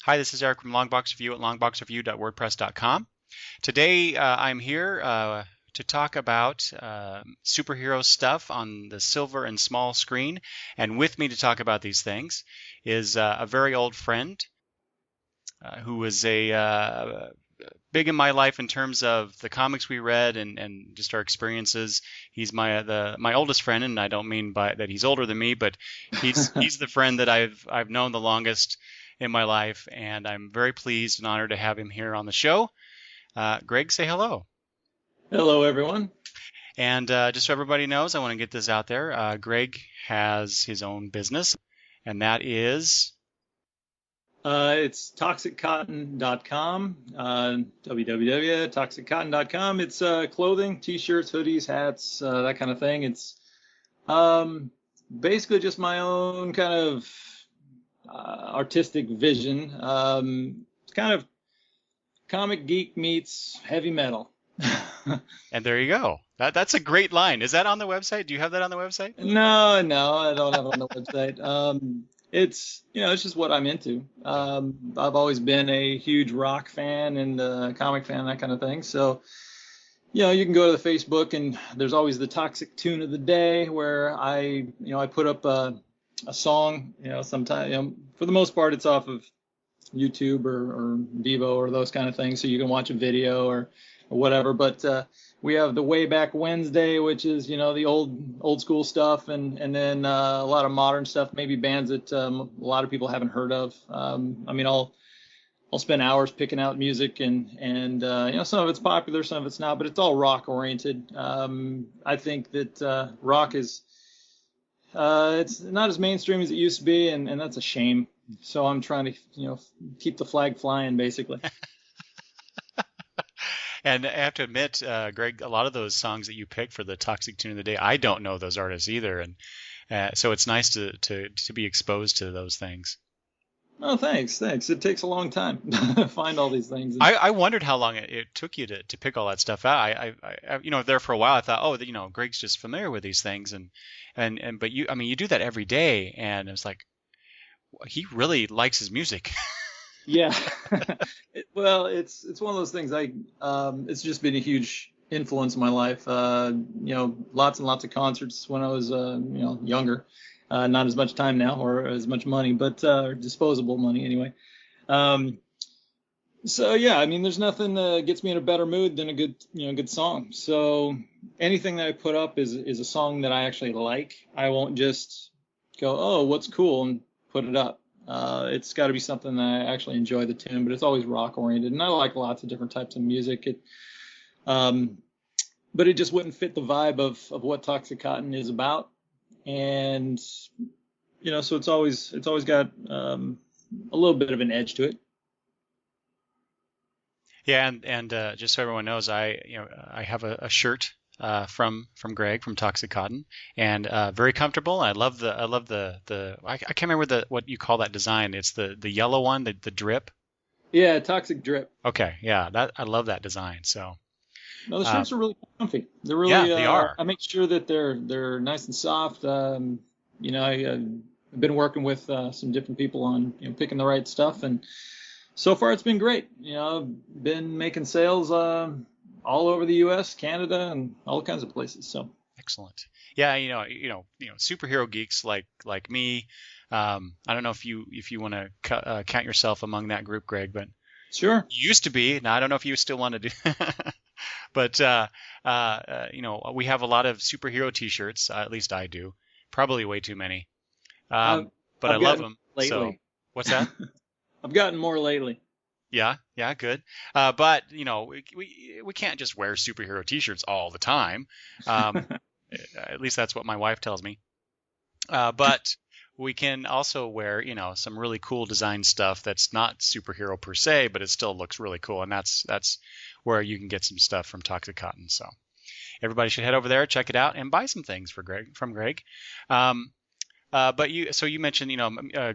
Hi, this is Eric from Longbox Review at longboxreview.wordpress.com. Today, I'm here to talk about superhero stuff on the silver and small screen. And with me to talk about these things is a very old friend who was big in my life in terms of the comics we read and just our experiences. He's my oldest friend, and I don't mean by that he's older than me, but he's the friend that I've known the longest in my life, and I'm very pleased and honored to have him here on the show. Greg, say hello. Hello, everyone. And just so everybody knows, I want to get this out there. Greg has his own business, and that is It's toxiccotton.com, www.toxiccotton.com. It's clothing, t-shirts, hoodies, hats, that kind of thing. It's basically just my own kind of artistic vision. It's kind of comic geek meets heavy metal. and there you go. That's a great line. Is that on the website? Do you have that on the website? No, I don't have it on the website. It's just what I'm into. I've always been a huge rock fan and comic fan, that kind of thing. So, you can go to the Facebook and there's always the toxic tune of the day where I put up a song, sometimes, for the most part, it's off of YouTube or Vivo or those kind of things. So you can watch a video or whatever. But we have the Way Back Wednesday, which is the old school stuff, and then a lot of modern stuff, maybe bands that a lot of people haven't heard of. I'll spend hours picking out music, and some of it's popular, some of it's not, but it's all rock oriented. I think that rock is it's not as mainstream as it used to be, and that's a shame. So I'm trying to keep the flag flying, basically. And I have to admit, Greg, a lot of those songs that you picked for the Toxic Tune of the Day, I don't know those artists either, and so it's nice to be exposed to those things. Oh, thanks. It takes a long time to find all these things. I wondered how long it took you to pick all that stuff out. There for a while I thought, oh, Greg's just familiar with these things, but you do that every day, and it's like he really likes his music. Yeah. Well, it's one of those things. It's just been a huge influence in my life. Lots and lots of concerts when I was younger. Not as much time now or as much money, but disposable money anyway. So yeah, there's nothing gets me in a better mood than a good song. So anything that I put up is a song that I actually like. I won't just go, oh, what's cool, and put it up. It's got to be something that I actually enjoy the tune, but it's always rock oriented, and I like lots of different types of music. But it just wouldn't fit the vibe of what Toxic Cotton is about, and so it's always got a little bit of an edge to it. Yeah, and just so everyone knows, I have a shirt from Greg from Toxic Cotton, and very comfortable. I love the I can't remember what you call that design. It's the yellow one, the drip. Yeah, Toxic Drip. Okay, yeah, I love that design. So no, the shirts are really comfy. They're yeah, really they are. I make sure that they're nice and soft. I've been working with some different people on picking the right stuff, and so far it's been great. I've been making sales all over the U.S., Canada, and all kinds of places. So excellent. Yeah, superhero geeks like me. I don't know if you want to count yourself among that group, Greg, but sure, you used to be. Now I don't know if you still want to do, but we have a lot of superhero T-shirts. At least I do. Probably way too many, but I love them. Lately. So what's that? I've gotten more lately. Yeah, good. But we can't just wear superhero T-shirts all the time. At least that's what my wife tells me. But we can also wear, some really cool design stuff that's not superhero per se, but it still looks really cool, and that's where you can get some stuff from Toxic Cotton. So everybody should head over there, check it out, and buy some things from Greg. But you mentioned,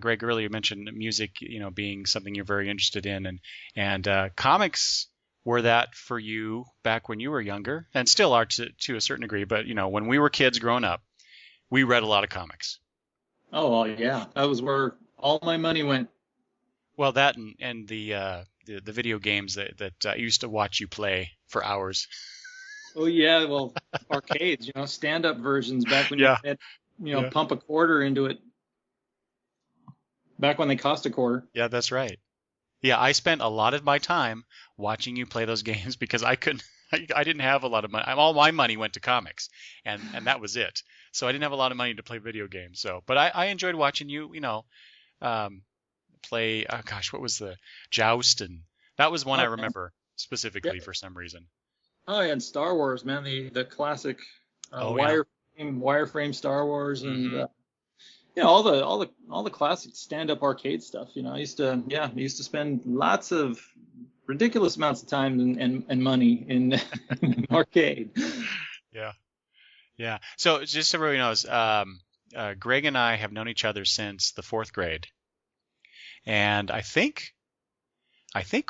Greg earlier mentioned music, being something you're very interested in, and comics were that for you back when you were younger, and still are to a certain degree. But when we were kids growing up, we read a lot of comics. Oh, well, yeah, that was where all my money went. Well, that and the video games that I used to watch you play for hours. Oh yeah, well, arcades, stand-up versions back when you Yeah, had, yeah, pump a quarter into it, back when they cost a quarter. yeah. That's right. Yeah, I spent a lot of my time watching you play those games because I couldn't. I didn't have a lot of money. All my money went to comics, and that was it. So I didn't have a lot of money to play video games. So, but I enjoyed watching you. Um, play. Oh gosh, what was the Joust? And that was one I Oh yeah, remember yeah. specifically for some reason. Oh yeah, and Star Wars, man, the classic Oh yeah. wireframe Star Wars, and Hmm. all the classic stand-up arcade stuff. I used to spend lots of ridiculous amounts of time and money in, in arcade. Yeah. Yeah. So just so everybody knows, Greg and I have known each other since the fourth grade, and I think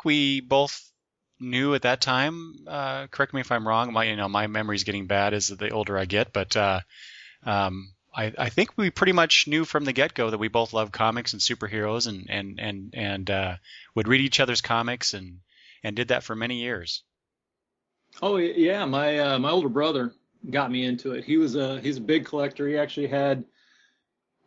we both knew at that time. Correct me if I'm wrong. My memory's getting bad as the older I get, but I think we pretty much knew from the get-go that we both loved comics and superheroes, and would read each other's comics and did that for many years. Oh yeah, my older brother got me into it. He's a big collector. He actually had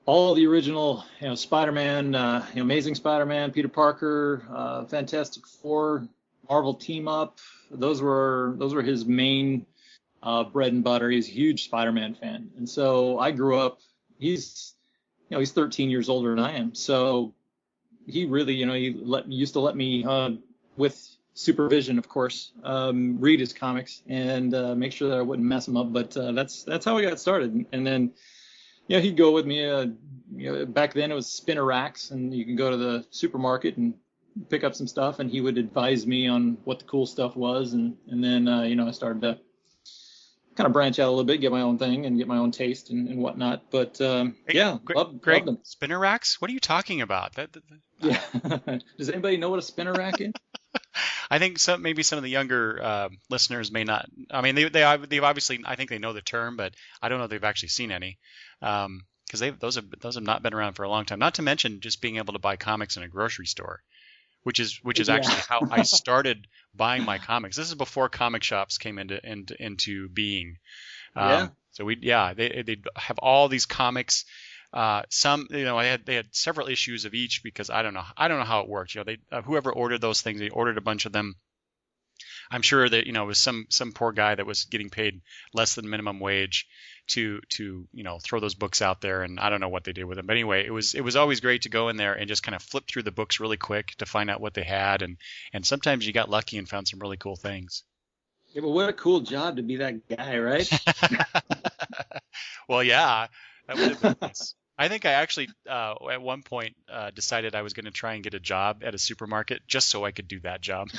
all the original, Spider-Man, Amazing Spider-Man, Peter Parker, Fantastic Four, Marvel Team Up. Those were his main bread and butter. He's a huge Spider-Man fan, and so I grew up. He's 13 years older than I am, so he really, used to let me, with supervision, of course, read his comics and make sure that I wouldn't mess them up. But that's how we got started. And then he'd go with me. Back then it was spinner racks, and you can go to the supermarket and pick up some stuff, and he would advise me on what the cool stuff was, and then I started to kind of branch out a little bit, get my own thing, and get my own taste and whatnot. But Hey, yeah, loved Greg, them. spinner racks? What are you talking about? Yeah. Does anybody know what a spinner rack is? I think maybe some of the younger listeners may not. I mean, they've obviously, I think they know the term, but I don't know if they've actually seen any. Because those have not been around for a long time. Not to mention just being able to buy comics in a grocery store, which is Yeah. actually how I started buying my comics. This is before comic shops came into being. Yeah. So they have all these comics. Some, they had several issues of each because I don't know how it worked. They whoever ordered those things, they ordered a bunch of them. I'm sure that it was some poor guy that was getting paid less than minimum wage to throw those books out there, and I don't know what they did with them. But anyway, it was always great to go in there and just kind of flip through the books really quick to find out what they had, and sometimes you got lucky and found some really cool things. Yeah, but what a cool job to be that guy, right? Well, yeah, that would have been nice. I think I actually at one point decided I was going to try and get a job at a supermarket just so I could do that job.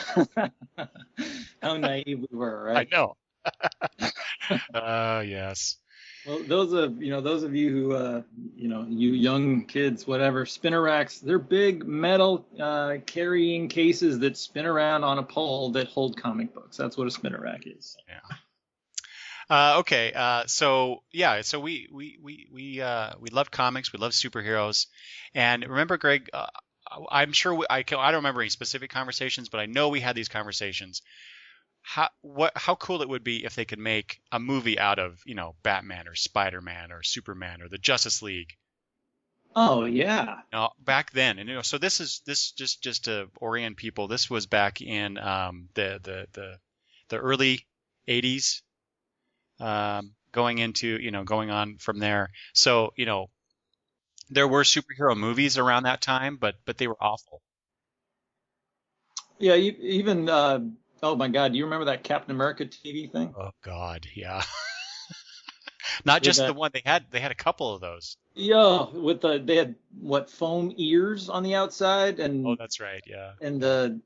How naive we were, I right? know. Yes. Well, those of you who, you young kids, whatever, spinner racks, they're big metal carrying cases that spin around on a pole that hold comic books. That's what a spinner rack is. Yeah. Okay. So yeah. So we love comics. We love superheroes. And remember, Greg, I'm sure I don't remember any specific conversations, but I know we had these conversations. How cool it would be if they could make a movie out of Batman or Spider-Man or Superman or the Justice League. Oh yeah. Back then, and so this just to orient people. This was back in the early '80s, going on from there. So there were superhero movies around that time, but they were awful. Yeah, even oh my God, do you remember that Captain America TV thing Oh God, yeah. Not with just the that? one they had a couple of those. Yeah, they had what, foam ears on the outside, Oh, and that's right. Yeah. the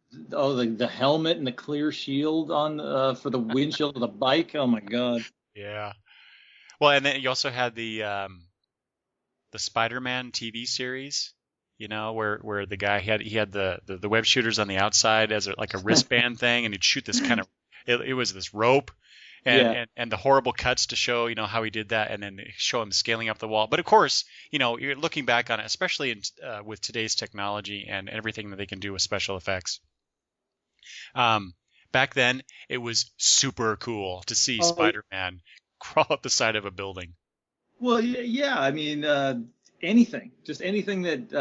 helmet and the clear shield on for the windshield of the bike. Oh my God. Yeah. Well, and then you also had the Spider-Man TV series, where the guy he had the web shooters on the outside as like a wristband thing, and he'd shoot this kind of it was this rope, and, Yeah. and the horrible cuts to show, how he did that, and then show him scaling up the wall. But of course, you're looking back on it, especially with today's technology and everything that they can do with special effects. Um, Back then, it was super cool to see Oh, Spider-Man crawl up the side of a building. well, yeah. I mean, anything, just anything that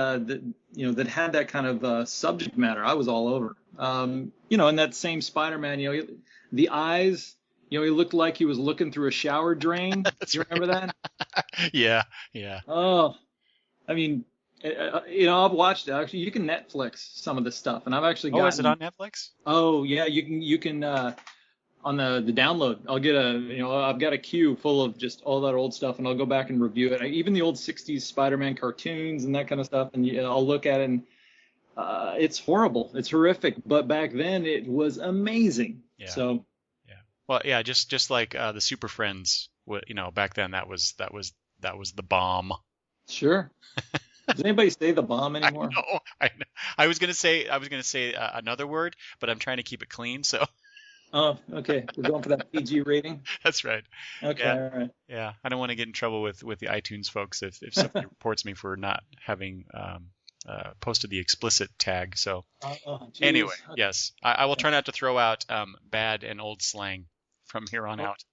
had that kind of subject matter, I was all over. And that same Spider-Man, the eyes, he looked like he was looking through a shower drain. That's You right. remember that? Yeah, yeah. Oh, I mean, I've watched it. Actually, you can Netflix some of this stuff, and I've actually Oh, is it gotten. on Netflix? Oh, yeah, you can on the download. I'll get I've got a queue full of just all that old stuff, and I'll go back and review it. Even the old '60s Spider-Man cartoons and that kind of stuff, and I'll look at it, and it's horrible, it's horrific. But back then, it was amazing. Yeah, So yeah. Well, yeah, just like the Super Friends, back then that was the bomb. sure. Does anybody say the bomb I anymore? know, I know. I was gonna say another word, but I'm trying to keep it clean, so Oh, okay. We're going for that PG rating. that's right. Okay, Yeah, all right. yeah. I don't want to get in trouble with the iTunes folks if somebody reports me for not having posted the explicit tag. So Geez. anyway, Okay. yes, I will try not to throw out bad and old slang from here on out.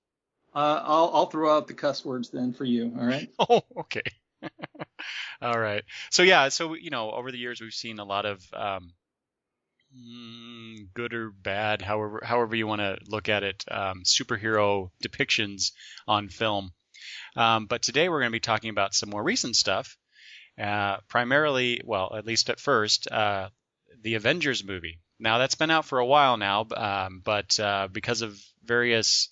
I'll throw out the cuss words then for you. All right. Oh, okay. All right. So yeah, over the years we've seen a lot of good or bad, however you want to look at it, superhero depictions on film. But today we're going to be talking about some more recent stuff. Primarily, well, at least at first, the Avengers movie. Now that's been out for a while now, but because of various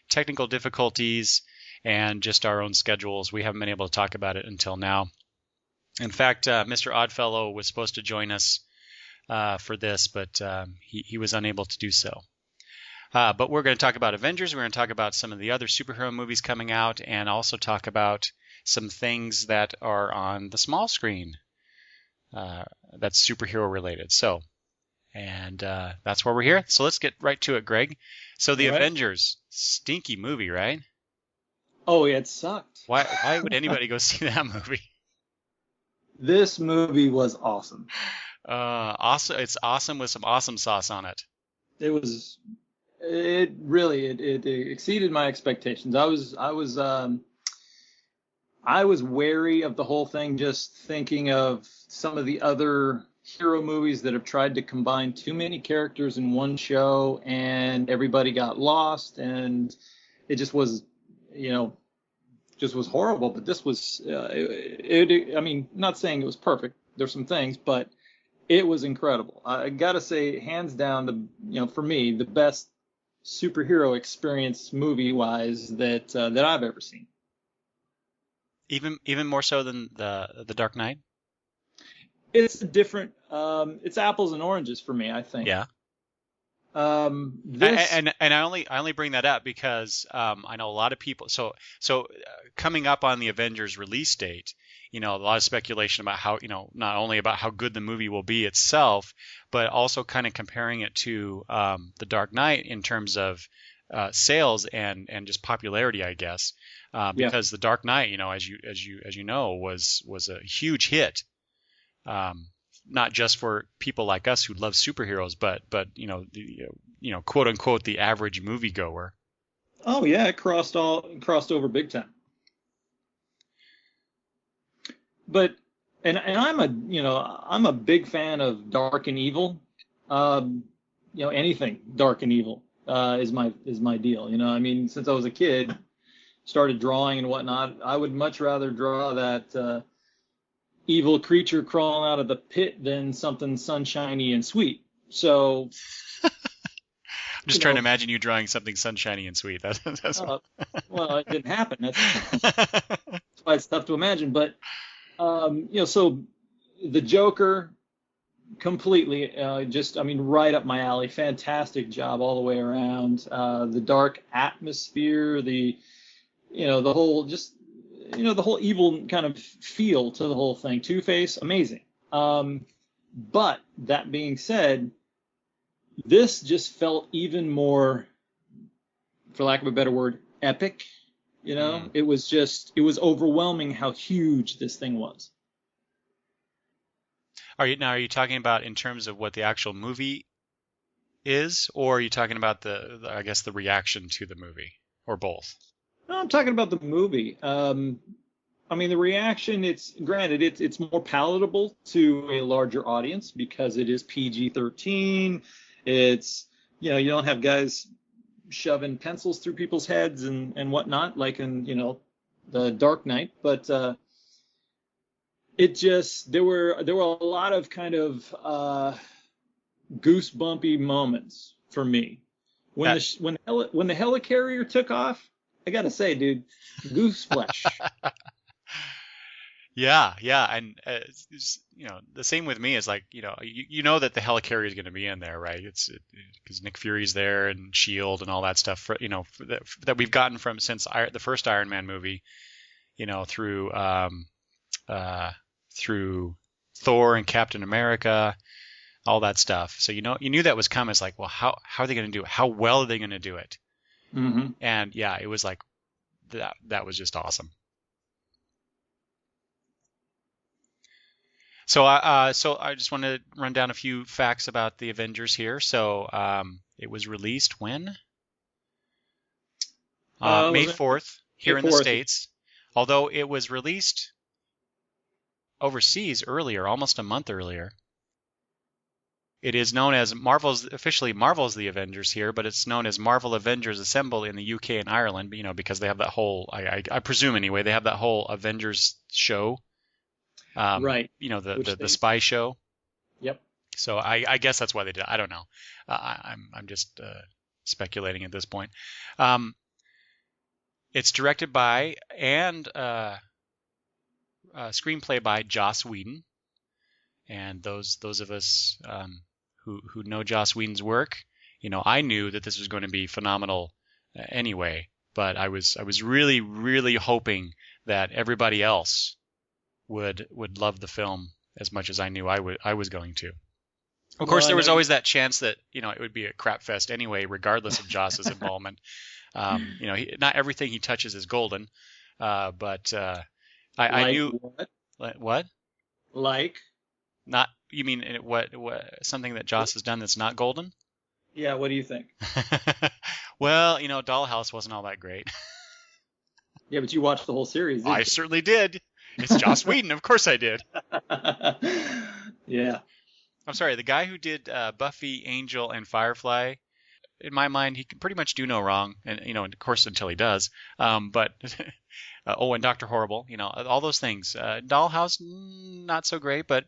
technical difficulties and just our own schedules, we haven't been able to talk about it until now. In fact, Mr. Oddfellow was supposed to join us for this, but he was unable to do so. But we're going to talk about Avengers. We're going to talk about some of the other superhero movies coming out, and also talk about some things that are on the small screen that's superhero related. So, and that's why we're here. So let's get right to it, Greg. So the All right. Avengers, stinky movie, right? Oh, yeah, it sucked. Why would anybody go see that movie? This movie was awesome. Awesome! It's awesome with some awesome sauce on it. It was. It really it exceeded my expectations. I was wary of the whole thing, just thinking of some of the other hero movies that have tried to combine too many characters in one show, and everybody got lost, and it just was, just was horrible. But this was, I mean, not saying it was perfect. There's some things, but it was incredible. I gotta say, hands down, for me, the best superhero experience movie wise that I've ever seen. Even more so than the Dark Knight. It's a different. It's apples and oranges for me, I think. Yeah. This. And I only bring that up because I know a lot of people. So coming up on the Avengers release date, a lot of speculation about how, not only about how good the movie will be itself, but also kind of comparing it to the Dark Knight in terms of sales and just popularity, I guess, because the Dark Knight, as you know, was a huge hit. Not just for people like us who love superheroes, but quote unquote the average moviegoer. Oh yeah, it crossed over big time. But I'm a big fan of dark and evil. Anything dark and evil is my deal. I mean, since I was a kid, started drawing and whatnot, I would much rather draw that evil creature crawling out of the pit than something sunshiny and sweet. So I'm just trying to imagine you drawing something sunshiny and sweet. That's well, it didn't happen. That's why it's tough to imagine. But so the Joker, completely, right up my alley. Fantastic job all the way around. The dark atmosphere, the whole the whole evil kind of feel to the whole thing. Two-Face, amazing. But that being said, this just felt even more for lack of a better word, epic. You know, it was overwhelming how huge this thing was. Are you talking about in terms of what the actual movie is, or are you talking about I guess the reaction to the movie, or both? No, I'm talking about the movie. I mean, the reaction, it's more palatable to a larger audience because it is PG-13. It's, you know, you don't have guys shoving pencils through people's heads and whatnot, like in, you know, the Dark Knight. But there were a lot of kind of goosebumpy moments for me when the helicarrier took off. I gotta say, dude, goose flesh. Yeah, and you know, the same with me is like, you know that the helicarrier is going to be in there, right? It's because Nick Fury's there and Shield and all that stuff, you know, that we've gotten from since the first Iron Man movie, you know, through Thor and Captain America, all that stuff. So you knew that was coming. It's like, well, how are they going to do it? How well are they going to do it? Mm-hmm. And yeah, it was like that was just awesome. So I just want to run down a few facts about the Avengers here. So it was released when? May 4th here in the States. Although it was released overseas earlier, almost a month earlier. It is known as officially Marvel's The Avengers here, but it's known as Marvel Avengers Assemble in the UK and Ireland, you know, because they have that whole, I presume anyway, they have that whole Avengers show. Right. You know, the spy show. Yep. So I guess that's why they did it. I don't know. I'm just speculating at this point. It's directed by and screenplay by Joss Whedon. And those of us who know Joss Whedon's work, you know, I knew that this was going to be phenomenal anyway. But I was really, really hoping that everybody else would love the film as much as I knew I was going to. Of course, there was always that chance that, you know, it would be a crap fest anyway, regardless of Joss's involvement. You know, not everything he touches is golden, but I knew what? Like? Not, you mean what something that Joss has done that's not golden? Yeah, what do you think? Well, you know, Dollhouse wasn't all that great. Yeah, but you watched the whole series, didn't you? I certainly did. It's Joss Whedon, of course I did. Yeah. I'm sorry, the guy who did Buffy, Angel, and Firefly, in my mind, he can pretty much do no wrong, and you know, of course, until he does. But and Dr. Horrible, you know, all those things. Dollhouse, not so great, but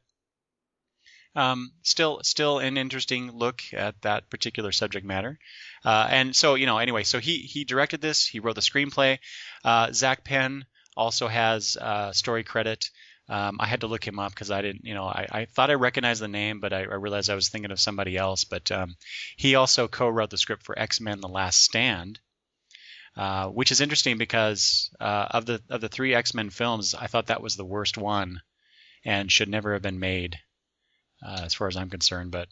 still an interesting look at that particular subject matter. And so, you know, anyway, so he directed this. He wrote the screenplay. Zach Penn also has story credit. I had to look him up because I didn't, you know, I thought I recognized the name, but I realized I was thinking of somebody else. But he also co-wrote the script for X-Men: The Last Stand, which is interesting because of the three X-Men films, I thought that was the worst one and should never have been made, as far as I'm concerned. But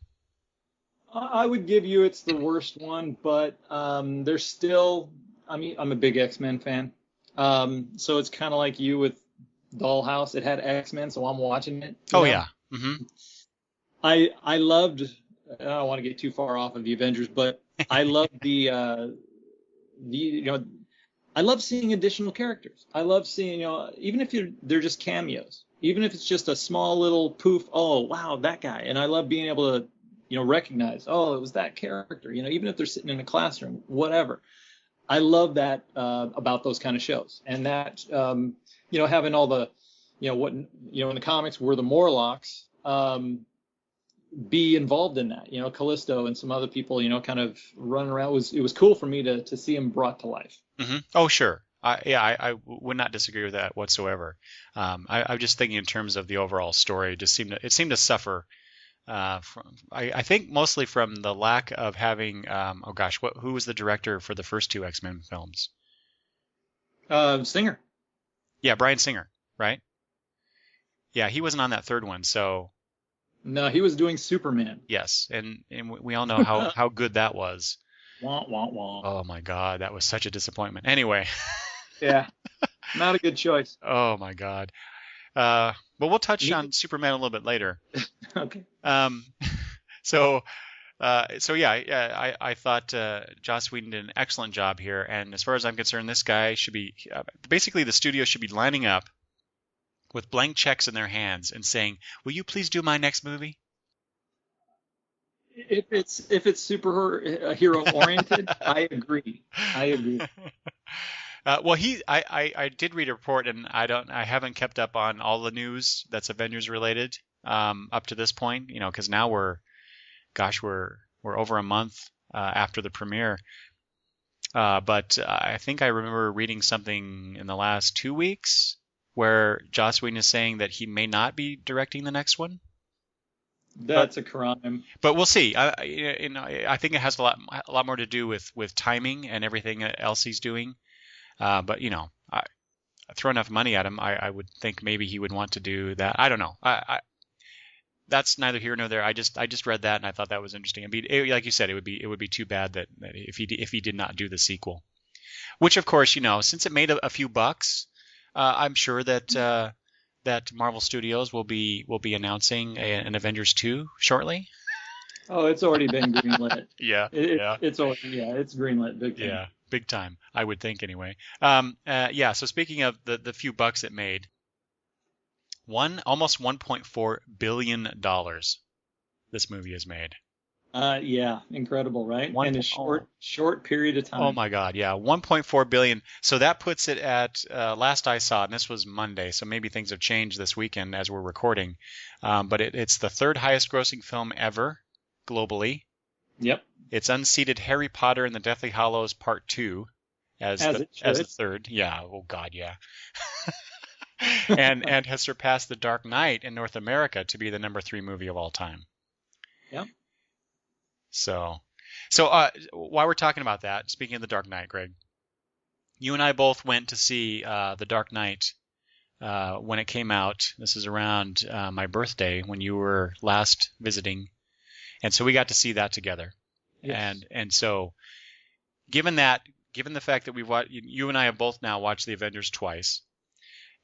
I would give you it's the worst one, but there's still, I mean, I'm a big X-Men fan. So it's kind of like you with Dollhouse. It had X-Men, so I'm watching it. Oh, yeah. Mm-hmm. I loved, I don't want to get too far off of the Avengers, but I loved the you know, I love seeing additional characters. I love seeing, you know, even if they're just cameos, even if it's just a small little poof, oh, wow, that guy. And I love being able to, you know, recognize, oh, it was that character, you know, even if they're sitting in a classroom, whatever. I love that about those kind of shows. And that, you know, having all the, you know, what, you know, in the comics were the Morlocks, be involved in that, you know, Callisto and some other people, you know, kind of running around. It was cool for me to see him brought to life. Mm-hmm. Oh, sure. I would not disagree with that whatsoever. I'm just thinking in terms of the overall story. It seemed to suffer. I think mostly from the lack of having. Oh gosh, who was the director for the first two X-Men films? Singer. Yeah, Bryan Singer, right? Yeah, he wasn't on that third one, so. No, he was doing Superman. Yes, and we all know how good that was. Wah, wah, wah. Oh my God, that was such a disappointment. Anyway, Yeah, not a good choice. oh my God. But we'll touch Neither. on Superman a little bit later. Okay. Um, so so yeah, I thought Joss Whedon did an excellent job here, and as far as I'm concerned, this guy should be basically the studio should be lining up with blank checks in their hands and saying, "Will you please do my next movie?" If it's superhero oriented, I agree. I agree. Well, I did read a report, and I haven't kept up on all the news that's Avengers related up to this point, you know, because now we're over a month after the premiere. But I think I remember reading something in the last 2 weeks where Joss Whedon is saying that he may not be directing the next one. That's a crime. But we'll see. I think it has a lot more to do with timing and everything else he's doing. But you know, I throw enough money at him, I would think maybe he would want to do that. I don't know. That's neither here nor there. I just read that and I thought that was interesting. Like you said, it would be too bad that if he did not do the sequel, which of course, you know, since it made a few bucks, I'm sure that Marvel Studios will be announcing an Avengers 2 shortly. Oh, it's already been greenlit. Yeah, yeah. It's greenlit big time. Yeah, big time, I would think anyway. Yeah, so speaking of the few bucks it made, almost $1.4 billion this movie has made. Yeah, incredible, right? One In a short period of time. Oh my God, yeah, 1.4 billion. So that puts it at last I saw, and this was Monday, so maybe things have changed this weekend as we're recording. But it's the third highest grossing film ever globally. Yep. It's unseated Harry Potter and the Deathly Hallows Part 2 as the third. Yeah, oh God, yeah. and has surpassed The Dark Knight in North America to be the number 3 movie of all time. Yep. So while we're talking about that, speaking of The Dark Knight, Greg, you and I both went to see The Dark Knight when it came out. This is around my birthday when you were last visiting, and so we got to see that together. Yes. And so, given the fact that you and I have both now watched the Avengers twice,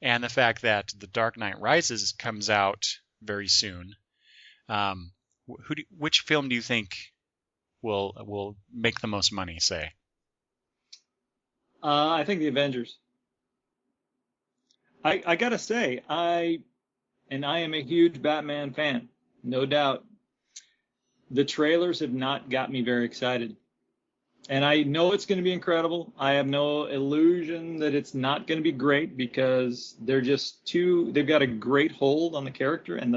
and the fact that The Dark Knight Rises comes out very soon, which film do you think will make the most money? Say. I think the Avengers. I gotta say, I am a huge Batman fan, no doubt. The trailers have not got me very excited. And I know it's going to be incredible. I have no illusion that it's not going to be great because they've got a great hold on the character and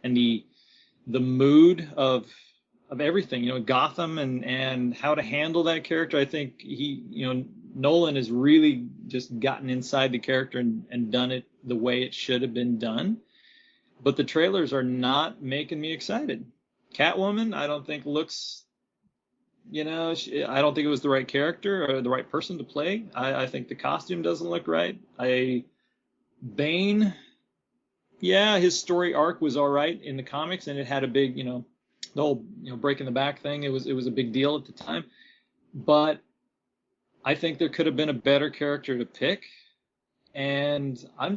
the mood of everything, you know, Gotham and how to handle that character. I think Nolan has really just gotten inside the character and done it the way it should have been done. But the trailers are not making me excited. Catwoman, I don't think looks, I don't think it was the right character or the right person to play. I think the costume doesn't look right. Bane, yeah, his story arc was all right in the comics, and it had a big, the whole, breaking the back thing. It was a big deal at the time, but I think there could have been a better character to pick, and I'm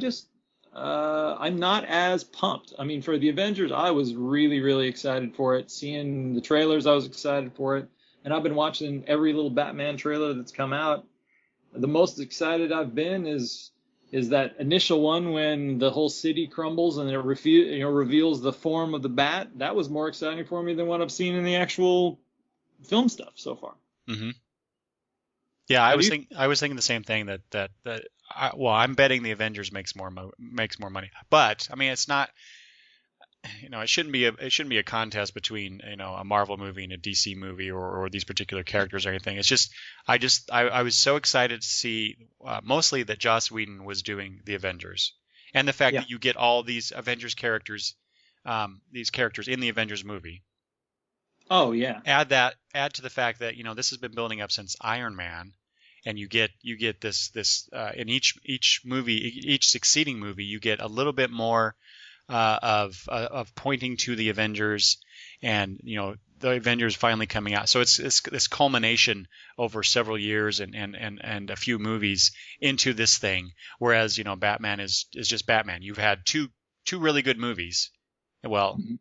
not as pumped. I mean, for the Avengers, I was really, really excited for it. Seeing the trailers, I was excited for it. And I've been watching every little Batman trailer that's come out. The most excited I've been is that initial one when the whole city crumbles and it reveals the form of the Bat. That was more exciting for me than what I've seen in the actual film stuff so far. Mm-hmm. Yeah, I was thinking the same thing I'm betting the Avengers makes more money. But I mean, it's not, it shouldn't be a contest between, a Marvel movie and a DC movie or these particular characters or anything. It's just I was so excited to see mostly that Joss Whedon was doing the Avengers, and the fact that you get all these Avengers characters, these characters in the Avengers movie. Oh yeah. Add to the fact that this has been building up since Iron Man. And you get this in each movie, each succeeding movie, you get a little bit more of pointing to the Avengers, and the Avengers finally coming out. So it's this culmination over several years and a few movies into this thing. Whereas, Batman is just Batman. You've had two really good movies. Well, Mhm.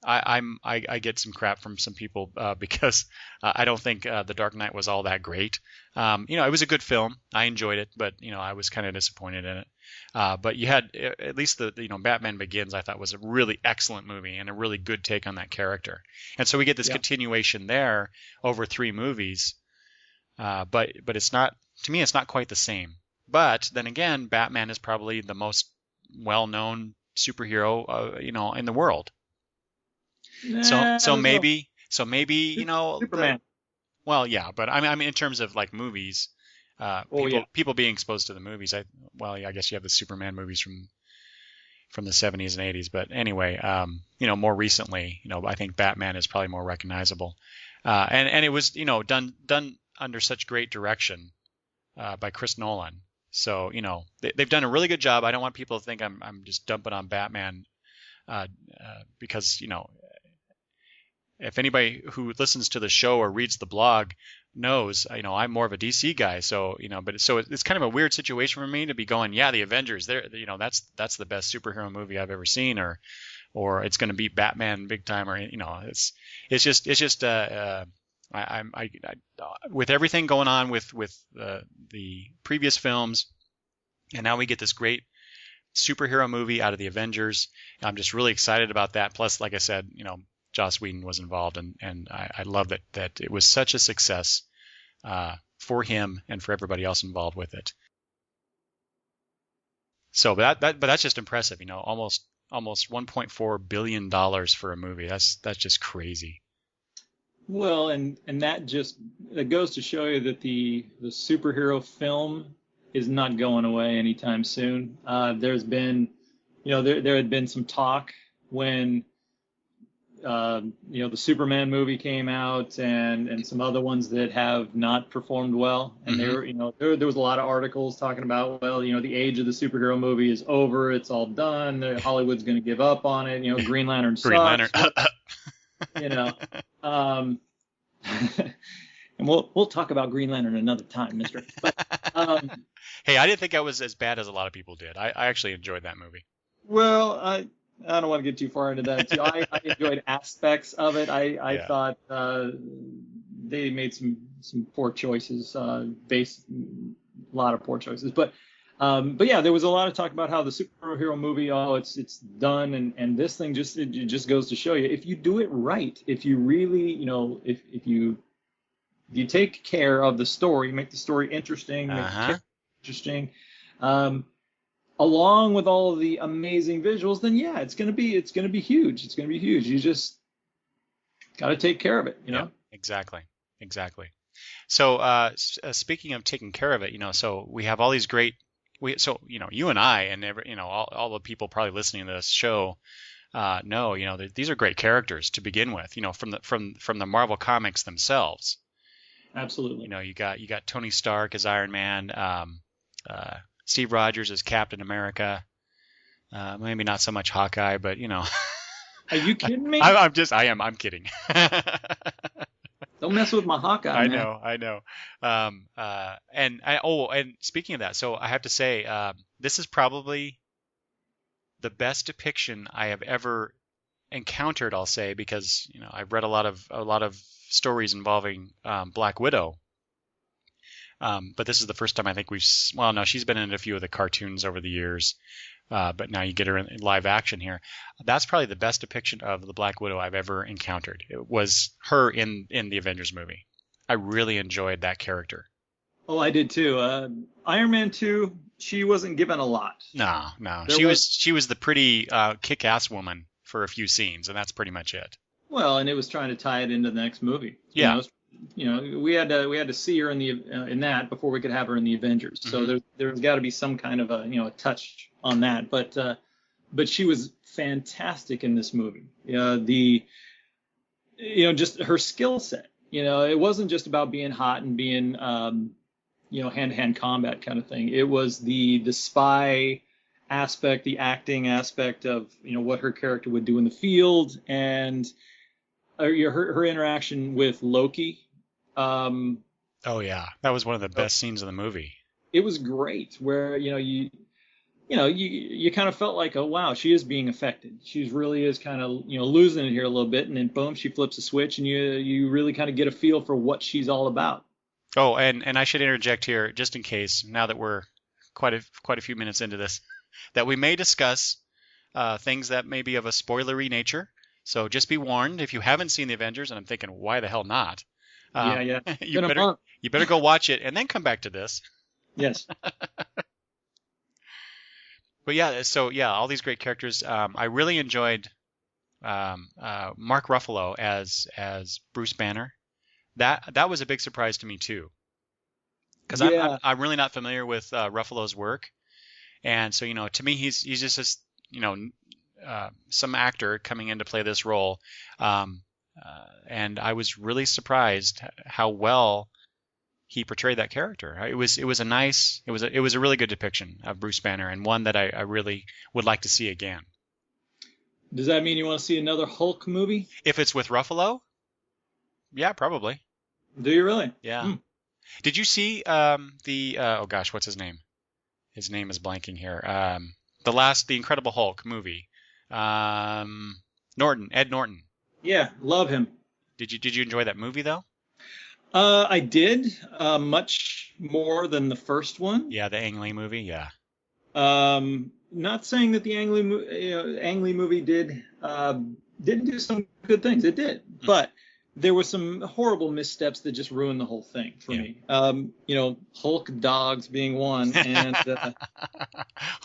I get some crap from some people because I don't think The Dark Knight was all that great. It was a good film. I enjoyed it, but I was kind of disappointed in it. But you had at least the Batman Begins. I thought was a really excellent movie and a really good take on that character. And so we get this Yeah. continuation there over 3 movies. But it's not, to me, it's not quite the same. But then again, Batman is probably the most well-known superhero, in the world. So Nah, I so don't know. maybe Superman. well, yeah, but I mean in terms of like movies, Oh yeah. people being exposed to the movies. Yeah, I guess you have the Superman movies from the 70s and 80s, but anyway, more recently, I think Batman is probably more recognizable, and it was done under such great direction by Chris Nolan. So they've done a really good job. I don't want people to think I'm just dumping on Batman because if anybody who listens to the show or reads the blog knows, I'm more of a DC guy. So, but it's kind of a weird situation for me to be going, yeah, the Avengers, that's the best superhero movie I've ever seen, or it's going to beat Batman big time, or it's just I with everything going on with the previous films, and now we get this great superhero movie out of the Avengers. I'm just really excited about that. Plus, like I said, Joss Whedon was involved, and I love that it was such a success for him and for everybody else involved with it. So, but that's just impressive. Almost $1.4 billion for a movie. That's just crazy. Well, and that goes to show you that the superhero film is not going away anytime soon. There's been, there had been some talk when the Superman movie came out and some other ones that have not performed well. And there was a lot of articles talking about, well, the age of the superhero movie is over. It's all done. Hollywood's going to give up on it. Green Lantern Green Lantern. sucks. Um, and we'll talk about Green Lantern another time, Mister. But Hey, I didn't think I was as bad as a lot of people did. I actually enjoyed that movie. well, I don't want to get too far into that too. I enjoyed aspects of it. I Yeah. thought they made some poor choices, a lot of poor choices. But yeah, there was a lot of talk about how the superhero movie, it's done, and this thing it just goes to show you, if you do it right, if you really, if you take care of the story, make the story interesting, make the characters interesting, along with all of the amazing visuals, then yeah, it's gonna be huge. It's gonna be huge. You just got to take care of it, Yeah, exactly. So, speaking of taking care of it, so we have all these great, you and I and all the people probably listening to this show know, these are great characters to begin with, from the Marvel comics themselves. Absolutely. You got Tony Stark as Iron Man, Steve Rogers as Captain America. Maybe not so much Hawkeye, but Are you kidding me? I'm kidding. Don't mess with my Hawkeye, I man. know. And speaking of that, so I have to say, this is probably the best depiction I have ever encountered. I'll say, because I've read a lot of stories involving Black Widow. But this is the first time I think no, she's been in a few of the cartoons over the years. But now you get her in live action here. That's probably the best depiction of the Black Widow I've ever encountered. It was her in the Avengers movie. I really enjoyed that character. Oh, I did too. Iron Man 2, she wasn't given a lot. No. There She was the pretty kick-ass woman for a few scenes, and that's pretty much it. Well, and it was trying to tie it into the next movie. Yeah. We had to see her in that before we could have her in the Avengers. So there's got to be some kind of a touch on that. But she was fantastic in this movie. Just her skill set. It wasn't just about being hot and being hand-to-hand combat kind of thing. It was the spy aspect, the acting aspect of what her character would do in the field, and her interaction with Loki. Um, Oh yeah, that was one of the best scenes of the movie. it was great. Where you kind of felt like, oh wow, she is being affected. She really is kind of losing it here a little bit, and then boom, she flips a switch, and you really kind of get a feel for what she's all about. Oh, and I should interject here, just in case, now that we're quite a few minutes into this, that we may discuss things that may be of a spoilery nature. So just be warned if you haven't seen the Avengers, and I'm thinking, why the hell not? Yeah, yeah. You Been a better month. you better go watch it and then come back to this. Yes. But yeah, so yeah, all these great characters. I really enjoyed Mark Ruffalo as Bruce Banner. That was a big surprise to me too, because Yeah. I'm really not familiar with Ruffalo's work, and so to me he's just this some actor coming in to play this role, and I was really surprised how well he portrayed that character. It was a really good depiction of Bruce Banner, and one that I really would like to see again. Does that mean you want to see another Hulk movie? If it's with Ruffalo, yeah, probably. Do you really? Yeah. Hmm. Did you see the oh gosh, what's his name? His name is blanking here. The Incredible Hulk movie. Ed Norton. Yeah, love him. Did you enjoy that movie though? I did much more than the first one. Yeah, the Ang Lee movie. Yeah. Not saying that the Ang Lee movie didn't do some good things. It did, but there were some horrible missteps that just ruined the whole thing for me. Hulk dogs being one, and Hulk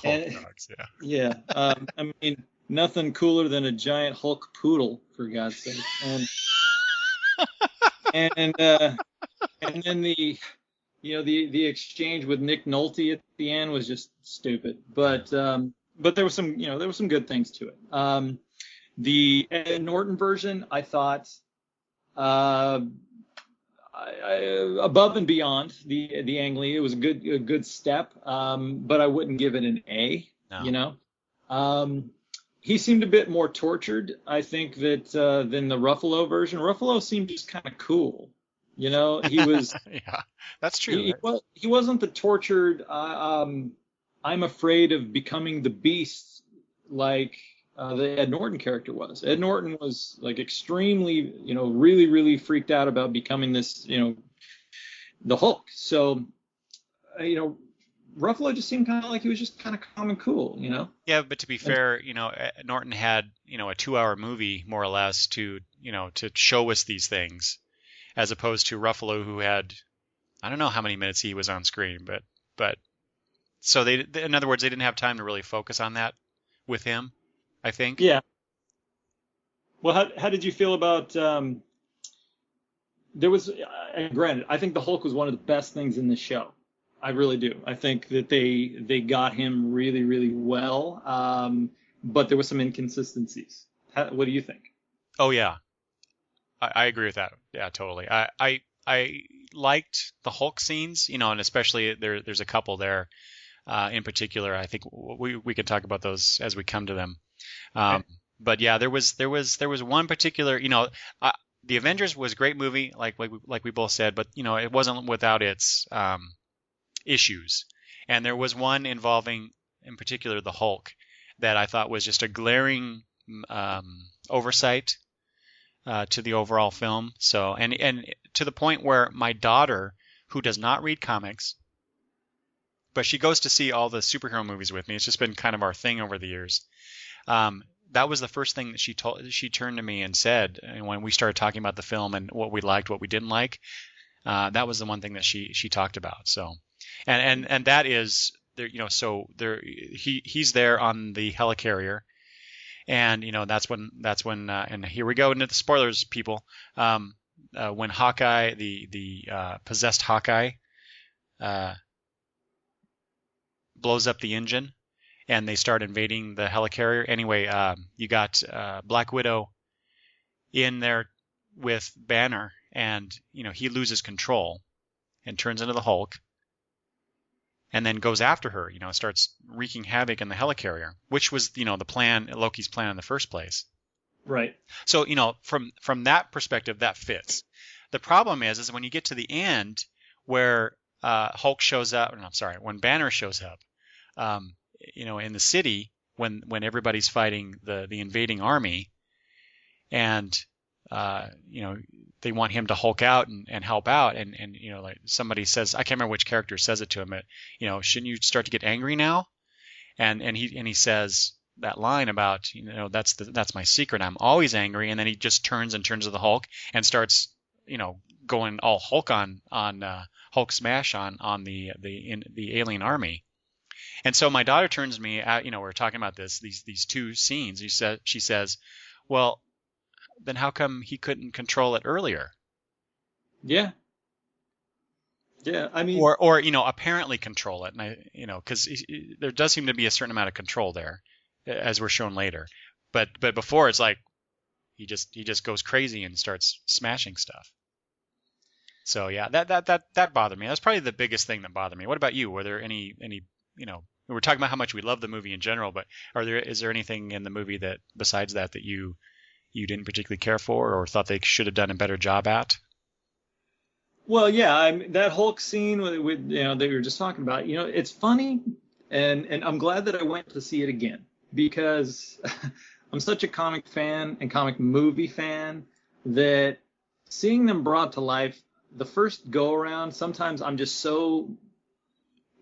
and dogs. Yeah. yeah, I mean nothing cooler than a giant Hulk poodle, for God's sake, and then the exchange with Nick Nolte at the end was just stupid. But there was some good things to it. The Ed Norton version, I thought, above and beyond the Ang Lee, it was a good step. But I wouldn't give it an A. No. He seemed a bit more tortured, I think, than the Ruffalo version. Ruffalo seemed just kind of cool. He was. Yeah, that's true. He wasn't the tortured. I'm afraid of becoming the beast like the Ed Norton character was. Ed Norton was like extremely, really, really freaked out about becoming this, the Hulk. So, Ruffalo just seemed kind of like he was just kind of calm and cool. Yeah, but to be fair, Norton had a 2-hour movie more or less to show us these things, as opposed to Ruffalo, who had, I don't know how many minutes he was on screen, but so in other words, they didn't have time to really focus on that with him, I think. Yeah. Well, how did you feel about there was, granted, I think the Hulk was one of the best things in the show. I really do. I think that they got him really, really well, but there were some inconsistencies. What do you think? Oh yeah, I agree with that. Yeah, totally. I liked the Hulk scenes, and especially there's a couple there in particular. I think we could talk about those as we come to them. Okay. But yeah, there was one particular, the Avengers was a great movie, like we both said, but it wasn't without its issues. And there was one involving, in particular, the Hulk, that I thought was just a glaring oversight to the overall film. So, and to the point where my daughter, who does not read comics, but she goes to see all the superhero movies with me. It's just been kind of our thing over the years. That was the first thing that she turned to me and said, and when we started talking about the film and what we liked, what we didn't like. That was the one thing that she talked about. So, and that is there. So there he's there on the helicarrier, and that's when and here we go into the spoilers, people. When Hawkeye, the possessed Hawkeye, blows up the engine, and they start invading the helicarrier. Anyway, you got Black Widow in there with Banner, and he loses control and turns into the Hulk, and then goes after her. Starts wreaking havoc in the helicarrier, which was the plan, Loki's plan in the first place. Right. So, from that perspective, that fits. The problem is when you get to the end where Hulk shows up, no, I'm sorry, when Banner shows up, um, in the city when everybody's fighting the invading army, and they want him to Hulk out and help out, and like somebody says, I can't remember which character says it to him, but shouldn't you start to get angry now? And he says that line about that's my secret. I'm always angry, and then he just turns to the Hulk and starts going all Hulk on Hulk smash on the alien army. And so my daughter turns to me, we're talking about these two scenes. She says, well, then how come he couldn't control it earlier? Yeah. Yeah. I mean, Or apparently control it, and because there does seem to be a certain amount of control there, as we're shown later. But before it's like he just goes crazy and starts smashing stuff. So yeah, that bothered me. That's probably the biggest thing that bothered me. What about you? Were there any we're talking about how much we love the movie in general, but is there anything in the movie that besides that you didn't particularly care for or thought they should have done a better job at? well, yeah, that Hulk scene with that we were just talking about, it's funny, and I'm glad that I went to see it again because I'm such a comic fan and comic movie fan that seeing them brought to life the first go around, sometimes I'm just so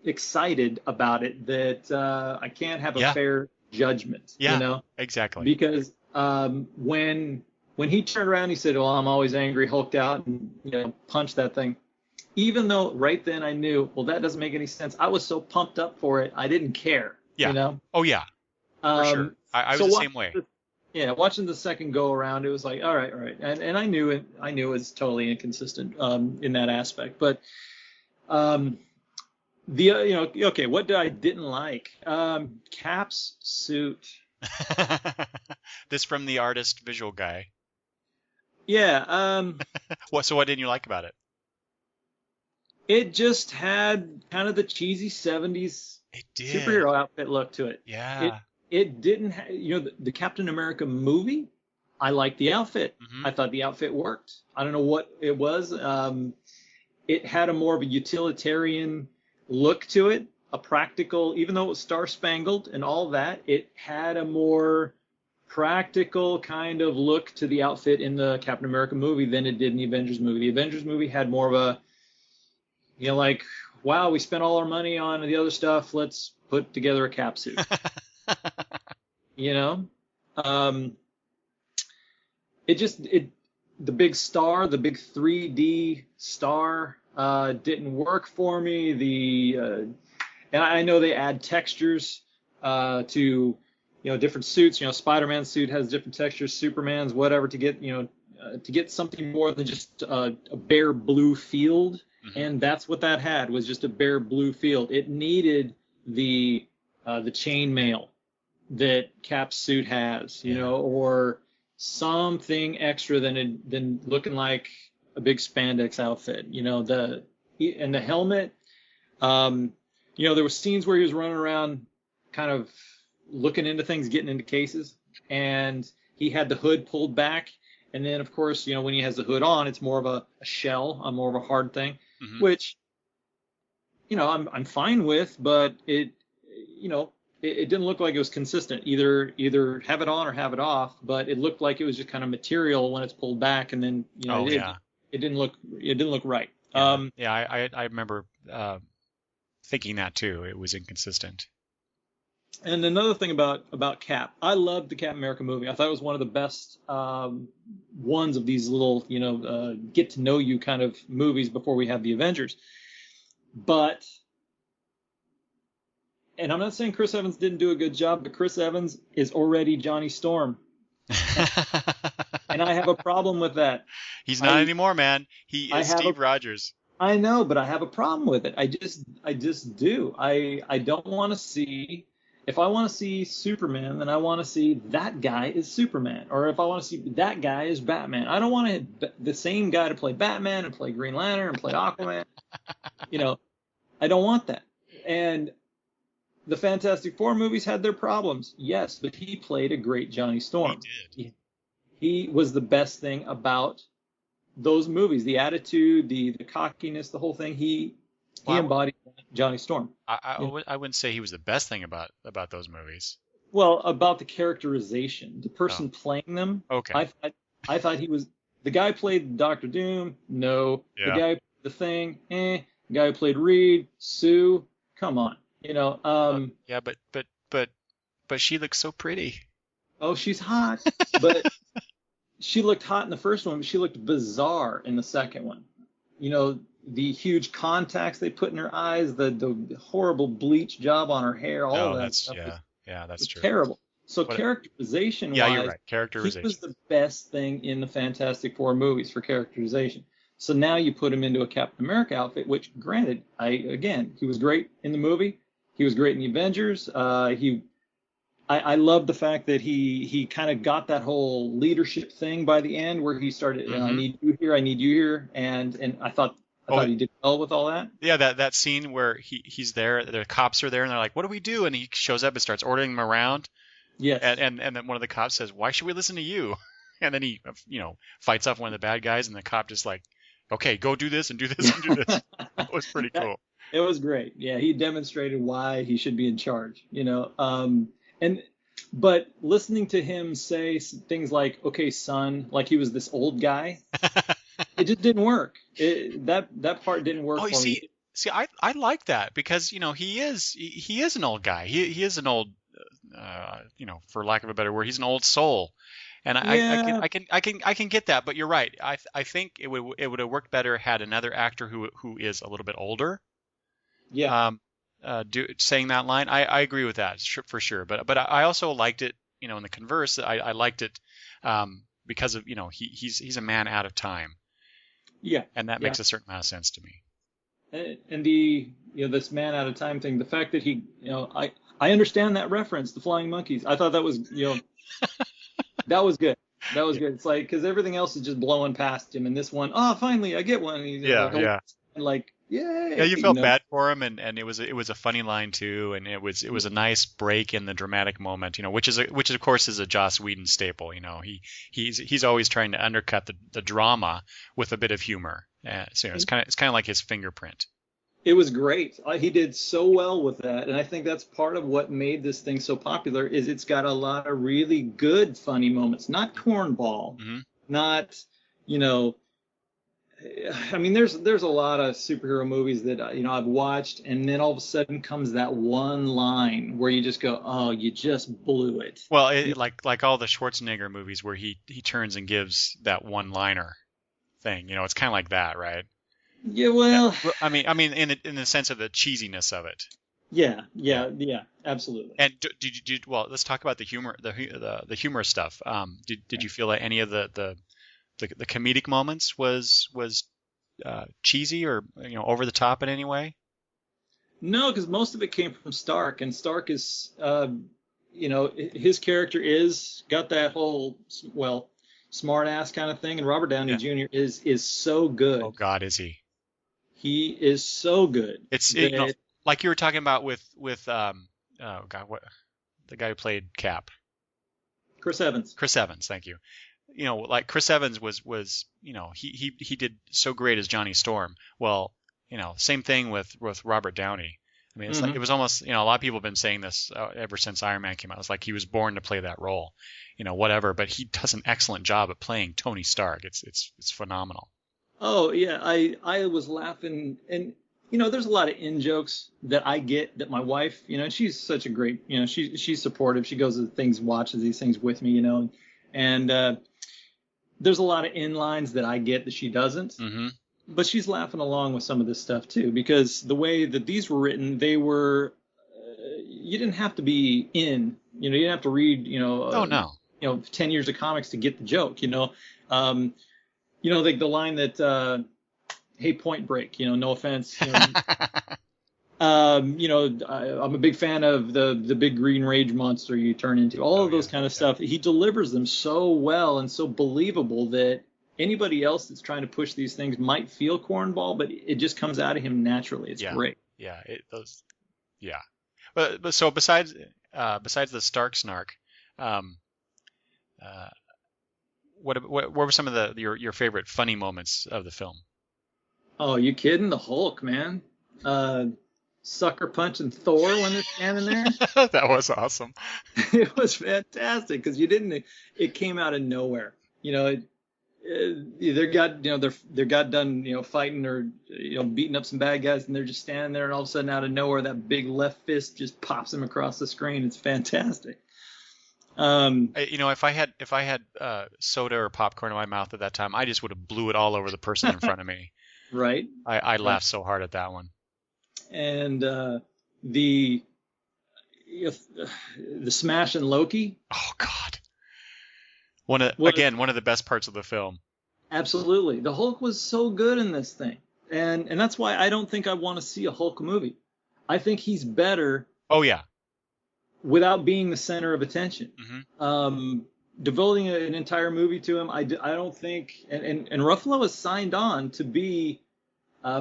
excited about it that I can't have a fair judgment. Yeah, exactly. Because when he turned around, he said, "Well, I'm always angry," hulked out, and punched that thing. Even though right then I knew, well, that doesn't make any sense. I was so pumped up for it, I didn't care. Yeah. Oh yeah. For sure. I was the same way. Watching the second go around, it was like, all right, and I knew it was totally inconsistent in that aspect. But okay, what I didn't like? Cap's suit. This from the artist visual guy. Yeah. So what didn't you like about it? It just had kind of the cheesy 70s superhero outfit look to it. Yeah. It didn't the Captain America movie, I liked the outfit. Mm-hmm. I thought the outfit worked. I don't know what it was. It had a more of a utilitarian look to it, a practical, even though it was star-spangled and all that, it had a more practical kind of look to the outfit in the Captain America movie than it did in the Avengers movie. The Avengers movie had more of a, like, wow, we spent all our money on the other stuff, let's put together a Cap suit. The big star, the big 3D star, didn't work for me. And I know they add textures to different suits. Spider-Man's suit has different textures, Superman's, whatever, to get something more than just a bare blue field. Mm-hmm. And that's what that had, was just a bare blue field. It needed the chainmail that Cap's suit has, or something extra than looking like a big spandex outfit. And the helmet. There were scenes where he was running around, kind of looking into things, getting into cases, and he had the hood pulled back. And then, of course, when he has the hood on, it's more of a shell, more of a hard thing, mm-hmm. which, I'm fine with, but it didn't look like it was consistent. Either have it on or have it off, but it looked like it was just kind of material when it's pulled back, and then it didn't look right. Yeah. I remember thinking that too. It was inconsistent. And another thing about Cap, I loved the Captain America movie. I thought it was one of the best ones of these little get to know you kind of movies before we have the Avengers. But, and I'm not saying Chris Evans didn't do a good job, but Chris Evans is already Johnny Storm. And I have a problem with that. He's not anymore, man. He is Steve Rogers. I know, but I have a problem with it. I just do. I don't want to see. If I want to see Superman, then I want to see that guy is Superman. Or if I want to see that guy is Batman. I don't want the same guy to play Batman and play Green Lantern and play Aquaman. I don't want that. And the Fantastic Four movies had their problems, yes, but he played a great Johnny Storm. He did. he was the best thing about those movies. The attitude, the cockiness, the whole thing. He Well, embodied Johnny Storm. You know, I wouldn't say he was the best thing about those movies. well, about the characterization, the Oh, person playing them. okay. I thought he was the guy who played Doctor Doom. No, the Yeah. guy who played the Thing. The guy who played Reed, Sue. Come on, Yeah, but she looks so pretty. oh, she's hot, but she looked hot in the first one, but she looked bizarre in the second one. The huge contacts they put in her eyes, the horrible bleach job on her hair, all No, of that that's stuff yeah, that's was true. terrible. So What? characterization Yeah, you're wise, right. he was Characterization. the best thing in the Fantastic Four movies for characterization. So now you put him into a Captain America outfit, which granted, he was great in the movie. He was great in the Avengers. I love the fact that he kind of got that whole leadership thing by the end, where he started, I Hmm. need you here, I need you here, and I Oh, thought he did well with all that. yeah, that scene where he's there, the cops are there, and they're like, "What do we do?" And he shows up and starts ordering them around, and Yes. and then one of the cops says, "Why should we listen to you?" And then he, fights off one of the bad guys, and the cop just like, "Okay, go do this and do this and do this." That was pretty That, cool. it was great. Yeah, he demonstrated why he should be in charge. And but listening to him say things like, "Okay, son," like he was this old guy, it just didn't work. That part didn't work Oh, you for me. see, I like that because he is an old guy. He is an old, for lack of a better word, he's an old soul, and Yeah, I can get that. But you're right. I think it would have worked better had another actor who is a little bit older, yeah. um, saying that line. I agree with that for sure. But I also liked it. In the converse, I liked it, because of he's a man out of time, Yeah, and that yeah. makes a certain amount of sense to me. And this man out of time thing, the fact that I understand that reference, the flying monkeys. I thought that was, that was good. That was Yeah, good. It's like, because everything else is just blowing past him, and this one, oh, finally I get one. And he's yeah, like, yeah. like, Yeah, yay, you felt bad for him, and it was a funny line too, and it was a nice break in the dramatic moment, which of course is a Joss Whedon staple. He's always trying to undercut the drama with a bit of humor. So it's kind of like his fingerprint. It was great. He did so well with that, and I think that's part of what made this thing so popular. Is it's got a lot of really good funny moments, not cornball, Hmm. not you know. I mean, there's a lot of superhero movies that I've watched, and then all of a sudden comes that one line where you just go, "Oh, you just blew it." Well, You- like all the Schwarzenegger movies where he turns and gives that one-liner thing. It's kind of like that, right? Yeah, Yeah. well, Well, I mean, in the sense of the cheesiness of it. yeah, Yeah. yeah, absolutely. And well, let's talk about the humor, the humorous stuff. Did you feel that any of the comedic moments was cheesy or over the top in any way? No, because most of it came from Stark, and Stark is, his character is got that whole smart ass kind of thing, and Robert Downey Yeah. Jr. is so Oh good. God, is he? He is so good that Like you were talking about with oh God, what the guy who played Cap, Chris Evans. Chris Evans. Thank you. Like Chris Evans was he did so great as Johnny Storm. Well, same thing with Robert Downey. I mean, it Hmm. was almost, a lot of people have been saying this ever since Iron Man came out. It's like he was born to play that role, whatever. But he does an excellent job at playing Tony Stark. It's phenomenal. Oh yeah, I was laughing, and there's a lot of in jokes that I get that my wife, she's such a great, she's supportive. She goes to things, watches these things with me, and there's a lot of in lines that I get that she doesn't. Hmm. But she's laughing along with some of this stuff too, because the way that these were written, they were you didn't have to be you didn't have to read Oh no. 10 years of comics to get the joke. Like the line that hey, Point Break, no offense, I'm a big fan of the big green rage monster you turn into, all Oh of those yeah. kind of Yeah. stuff. He delivers them so well and so believable that anybody else that's trying to push these things might feel cornball, but it just comes out of him naturally. It's Yeah. great. Yeah. Yeah. But so besides the Stark snark, um, uh, what were some of your favorite funny moments of the film? Oh, you kidding? The Hulk, man. Uh, Sucker punching Thor when they're standing there. That was awesome. It was fantastic because you didn't. It came out of nowhere. You know, they got they're got done fighting or beating up some bad guys, and they're just standing there, and all of a sudden out of nowhere that big left fist just pops him across the screen. It's fantastic. If I had soda or popcorn in my mouth at that time, I just would have blew it all over the person in front of me. Right. I laughed so hard at that one. And the the smash and Loki. Oh God. One of the best parts of the film. Absolutely. The Hulk was so good in this thing. And that's why I don't think I want to see a Hulk movie. I think he's better. Oh yeah. Without being the center of attention. Mm-hmm. Devoting an entire movie to him, I don't think, and Ruffalo is signed on to be,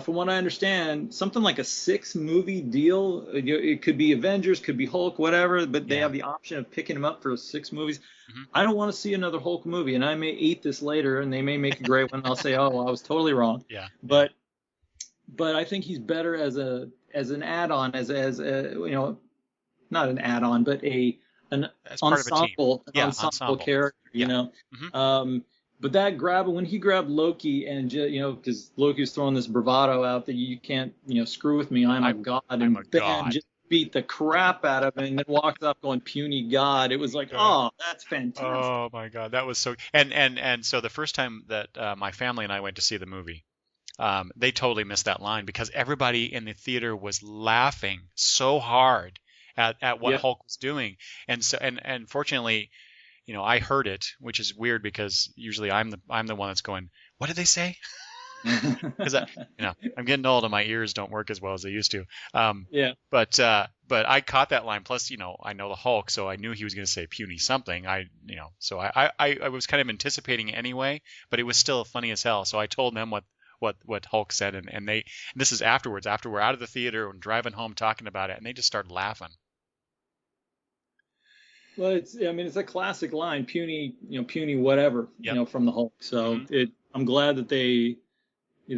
from what I understand, something like a 6-movie deal. It could be Avengers, could be Hulk, whatever, but they have the option of picking him up for 6 movies. Mm-hmm. I don't want to see another Hulk movie, and I may eat this later, and they may make a great one. I'll say, oh, well, I was totally wrong. Yeah. But I think he's better as an add-on, as not an add-on, but an ensemble character, you know. Mm-hmm. But that when he grabbed Loki, and because Loki was throwing this bravado out that you can't screw with me, I'm a god, and Ben just beat the crap out of him, and then walks up going puny god. It was like, oh, that's fantastic. Oh my God, that was so. And so the first time that my family and I went to see the movie, they totally missed that line because everybody in the theater was laughing so hard at what Hulk was doing, and so and fortunately, I heard it, which is weird because usually I'm the one that's going, what did they say? Because I'm getting old and my ears don't work as well as they used to. But I caught that line. Plus, I know the Hulk, so I knew he was going to say puny something. So I was kind of anticipating it anyway, but it was still funny as hell. So I told them what Hulk said, and this is afterwards, after we're out of the theater and driving home talking about it, and they just started laughing. Well, it's a classic line, puny whatever, from the Hulk. So I'm glad that they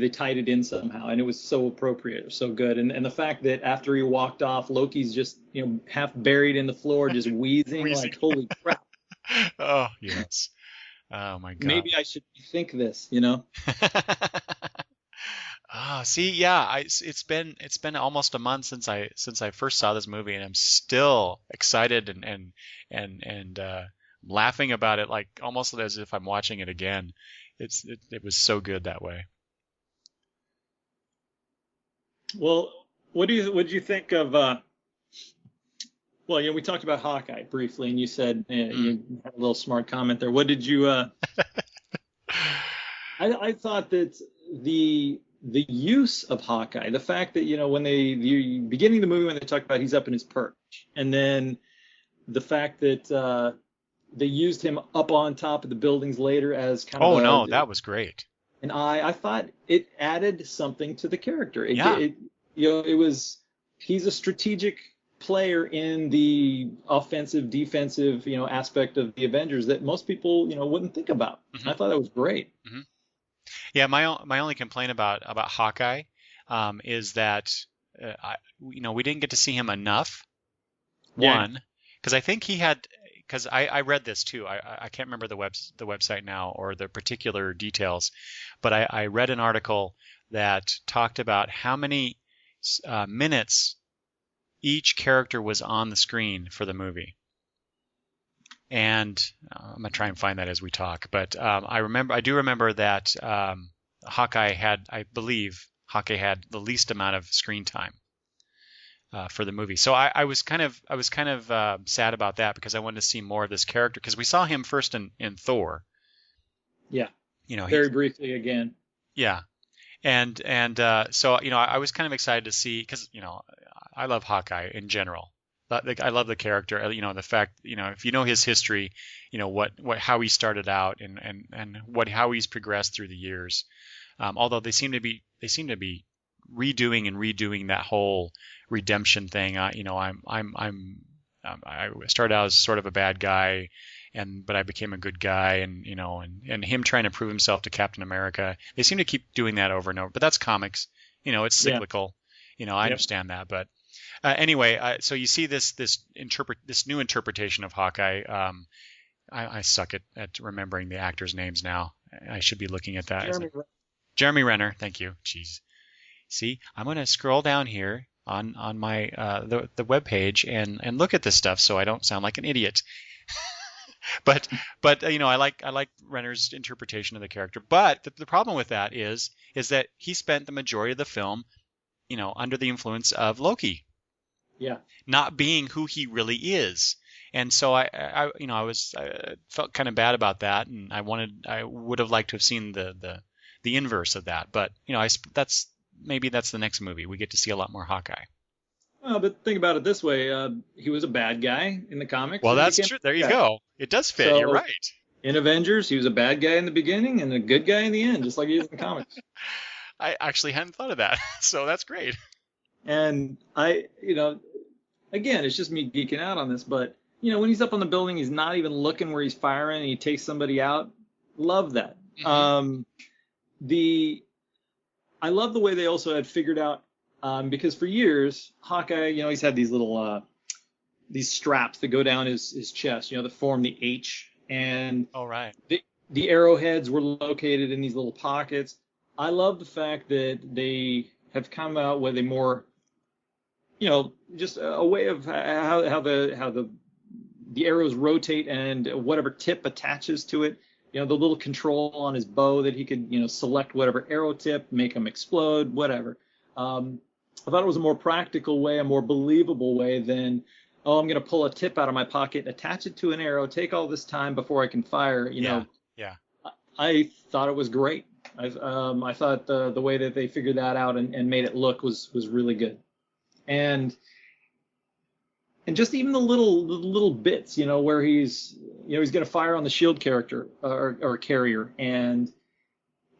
tied it in somehow, and it was so appropriate, so good. And the fact that after he walked off, Loki's just half buried in the floor, just wheezing. Like, holy crap. Oh yes. Oh my God. Maybe I should rethink this, See, yeah, it's been almost a month since I first saw this movie, and I'm still excited and laughing about it, like almost as if I'm watching it again. It was so good that way. Well, what did you think of? Well, we talked about Hawkeye briefly, and you said you had a little smart comment there. What did you? I thought that the use of Hawkeye, the fact that when the beginning of the movie when they talk about he's up in his perch, and then the fact that they used him up on top of the buildings later as kind of that was great. And I thought it added something to the character. He's a strategic player in the offensive, defensive, aspect of the Avengers that most people, wouldn't think about. Mm-hmm. I thought that was great. Mm-hmm. Yeah, my only complaint about Hawkeye is that we didn't get to see him enough. One, because I think he had. Because I read this too. I can't remember the website now or the particular details, but I read an article that talked about how many minutes each character was on the screen for the movie. And I'm gonna try and find that as we talk. But I do remember that Hawkeye had the least amount of screen time for the movie. So I was kind of sad about that because I wanted to see more of this character because we saw him first in Thor. Yeah. Very briefly again. Yeah. And so I was kind of excited to see because I love Hawkeye in general. I love the character. The fact if you know his history, how he started out and how he's progressed through the years. Although they seem to be redoing that whole redemption thing. I started out as sort of a bad guy, but I became a good guy, and and him trying to prove himself to Captain America. They seem to keep doing that over and over, but that's comics. It's Yeah. cyclical. I Yep. understand that, but anyway, so you see this new interpretation of Hawkeye. I suck at remembering the actors' names now. I should be looking at that. Jeremy Renner. Thank you. Jeez. See, I'm going to scroll down here on my the web page and look at this stuff so I don't sound like an idiot. but I like Renner's interpretation of the character. But the problem with that is that he spent the majority of the film, under the influence of Loki. Yeah. Not being who he really is. And so I felt kind of bad about that, and I would have liked to have seen the inverse of that. But maybe that's the next movie. We get to see a lot more Hawkeye. Well, but think about it this way: he was a bad guy in the comics. Well, that's true. There you go. It does fit. You're right. In Avengers, he was a bad guy in the beginning and a good guy in the end, just like he is in the comics. I actually hadn't thought of that, so that's great. And again, it's just me geeking out on this, but when he's up on the building, he's not even looking where he's firing, and he takes somebody out. Love that. Mm-hmm. I love the way they also had figured out, because for years, Hawkeye, he's had these little these straps that go down his chest, that form the H, and right. The arrowheads were located in these little pockets. I love the fact that they have come out with a more, just a way of how the arrows rotate and whatever tip attaches to it. The little control on his bow that he could, select whatever arrow tip, make them explode, whatever. I thought it was a more practical way, a more believable way than, I'm going to pull a tip out of my pocket, attach it to an arrow, take all this time before I can fire. Yeah. I thought it was great. I thought the way that they figured that out and made it look was really good. And just even the little bits, where he's going to fire on the shield character or carrier, and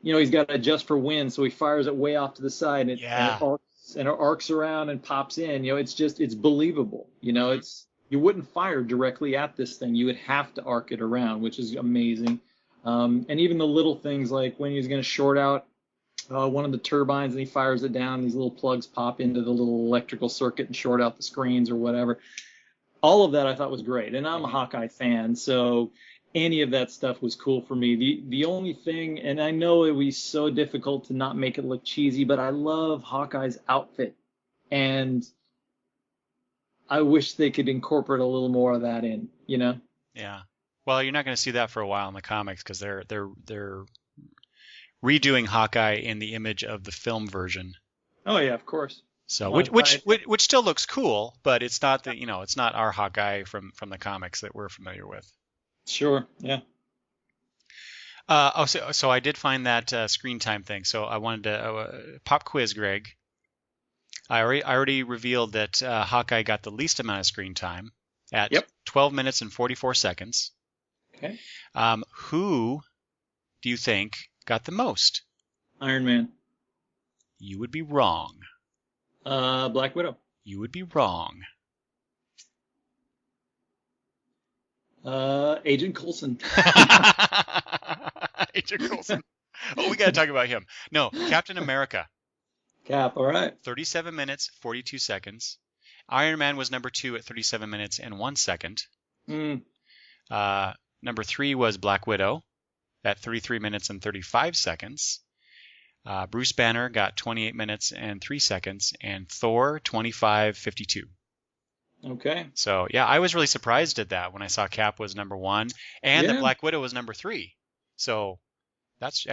he's got to adjust for wind, so he fires it way off to the side, and it arcs around and pops in. It's believable. You wouldn't fire directly at this thing; you would have to arc it around, which is amazing. And even the little things like when he's going to short out one of the turbines and he fires it down, these little plugs pop into the little electrical circuit and short out the screens or whatever. All of that I thought was great. And I'm a Hawkeye fan, so any of that stuff was cool for me. The only thing, and I know it was so difficult to not make it look cheesy, but I love Hawkeye's outfit. And I wish they could incorporate a little more of that in, Yeah. Well, you're not going to see that for a while in the comics because they're redoing Hawkeye in the image of the film version. Oh yeah, of course. So which still looks cool, but it's not it's not our Hawkeye from the comics that we're familiar with. Sure. Yeah. So I did find that screen time thing. So I wanted to pop quiz, Greg. I already revealed that Hawkeye got the least amount of screen time at 12 minutes and 44 seconds. Okay. Who do you think got the most? Iron Man. You would be wrong. Black Widow. You would be wrong. Agent Coulson. Agent Coulson. Oh, we got to talk about him. No, Captain America. Cap, all right. 37 minutes, 42 seconds. Iron Man was number 2 at 37 minutes and 1 second. Number 3 was Black Widow at 33 minutes and 35 seconds. Bruce Banner got 28 minutes and 3 seconds, and Thor 25:52. Okay. So yeah, I was really surprised at that when I saw Cap was number 1 and that Black Widow was number 3. So that's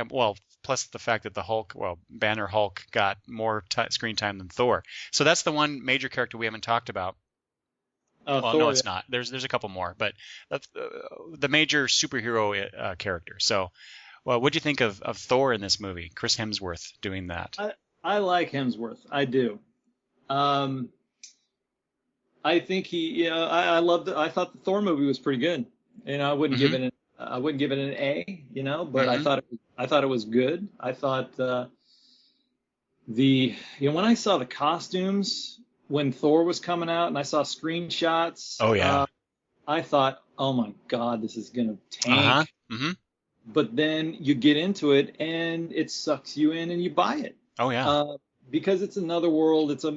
plus the fact that the Banner Hulk got more screen time than Thor. So that's the one major character we haven't talked about. Thor, no, it's not. There's a couple more, but that's the major superhero character. So, what'd you think of Thor in this movie? Chris Hemsworth doing that. I like Hemsworth. I do. I think I loved it. I thought the Thor movie was pretty good. I wouldn't give it an A. But I thought it was good. I thought when I saw the costumes when Thor was coming out and I saw screenshots. Oh yeah. I thought, oh my God, this is gonna Uh-huh. tank. Mm-hmm. But then you get into it and it sucks you in and you buy it. Oh yeah. Uh, because it's another world. It's a,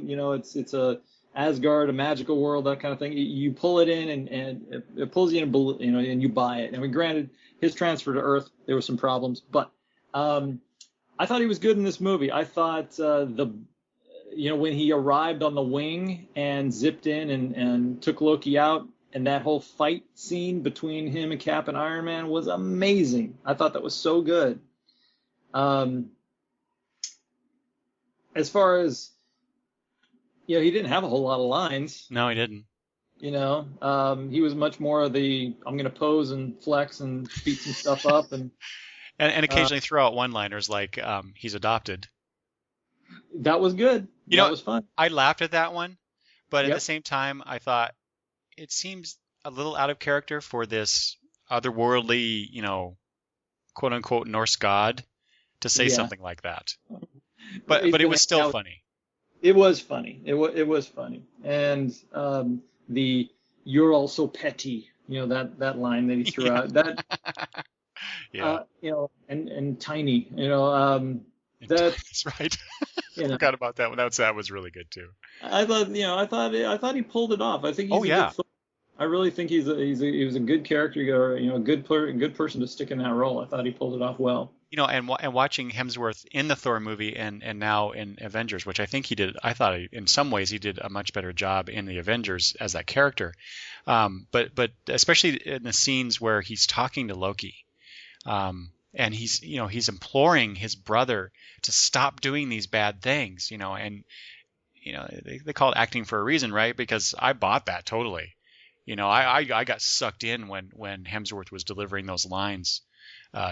it's a Asgard, a magical world, that kind of thing. You pull it in and it pulls you in, and you buy it. I mean, granted, his transfer to Earth, there were some problems, but I thought he was good in this movie. I thought when he arrived on the wing and zipped in and took Loki out, and that whole fight scene between him and Cap and Iron Man was amazing. I thought that was so good. Um, as far as, he didn't have a whole lot of lines. No, he didn't. He was much more of the I'm going to pose and flex and beat some stuff up And occasionally throw out one-liners like he's adopted. that was good. That was fun. I laughed at that one, but at Yep. the same time, I thought it seems a little out of character for this otherworldly, quote unquote Norse god to say Yeah. something like that. But He's it gonna was still hang out- funny. It was funny. It was funny. And the "you're also petty," that line that he threw out, that Yeah, and tiny, that that's right. you know Forgot about that one. That was really good too. I thought he pulled it off. I think he's Oh a yeah. good. I really think he was a good character, a good person to stick in that role. I thought he pulled it off well. And watching Hemsworth in the Thor movie and now in Avengers, which I think he did. I thought in some ways he did a much better job in the Avengers as that character. But especially in the scenes where he's talking to Loki, and he's imploring his brother to stop doing these bad things, and they call it acting for a reason, right? Because I bought that totally. I got sucked in when Hemsworth was delivering those lines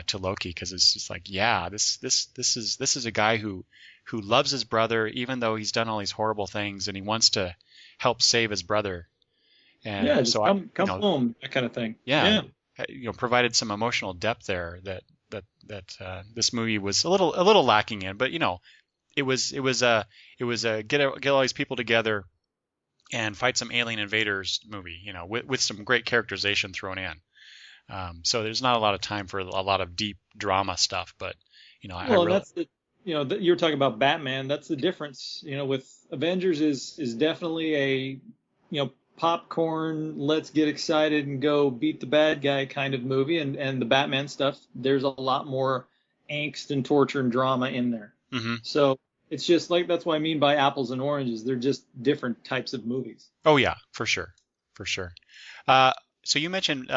to Loki, because it's just like, yeah, this is a guy who loves his brother even though he's done all these horrible things, and he wants to help save his brother. And Yeah, just so come home, that kind of thing. yeah, provided some emotional depth there that this movie was a little lacking in. But it was get all these people together and fight some alien invaders movie, with some great characterization thrown in. So there's not a lot of time for a lot of deep drama stuff, but That's the you were talking about Batman. That's the difference. With Avengers is definitely a popcorn, let's get excited and go beat the bad guy kind of movie, and the Batman stuff, there's a lot more angst and torture and drama in there. Mm-hmm. So it's just like, that's what I mean by apples and oranges. They're just different types of movies. Oh yeah, for sure. So you mentioned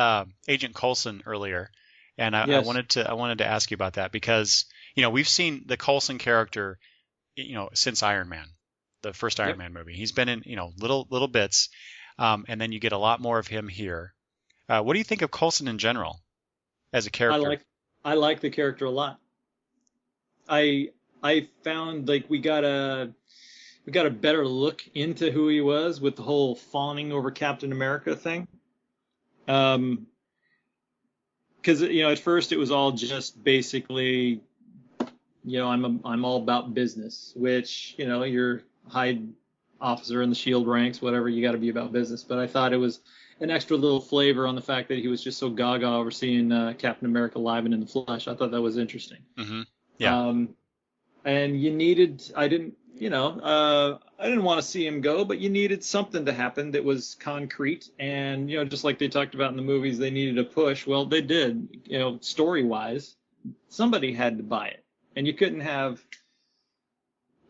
Agent Coulson earlier, and I Yes. wanted to ask you about that because we've seen the Coulson character since Iron Man, the first Iron Yep. Man movie. He's been in little bits, and then you get a lot more of him here. What do you think of Coulson in general as a character? I like the character a lot. I found like we got a better look into who he was with the whole fawning over Captain America thing. Because at first it was all just basically, I'm all about business, which you're high officer in the Shield ranks, whatever, you got to be about business. But I thought it was an extra little flavor on the fact that he was just so gaga over seeing Captain America live and in the flesh. I thought that was interesting. Mm-hmm. Yeah. And I didn't want to see him go, but you needed something to happen that was concrete. And, just like they talked about in the movies, they needed a push. Well, they did, story wise, somebody had to buy it. And you couldn't have,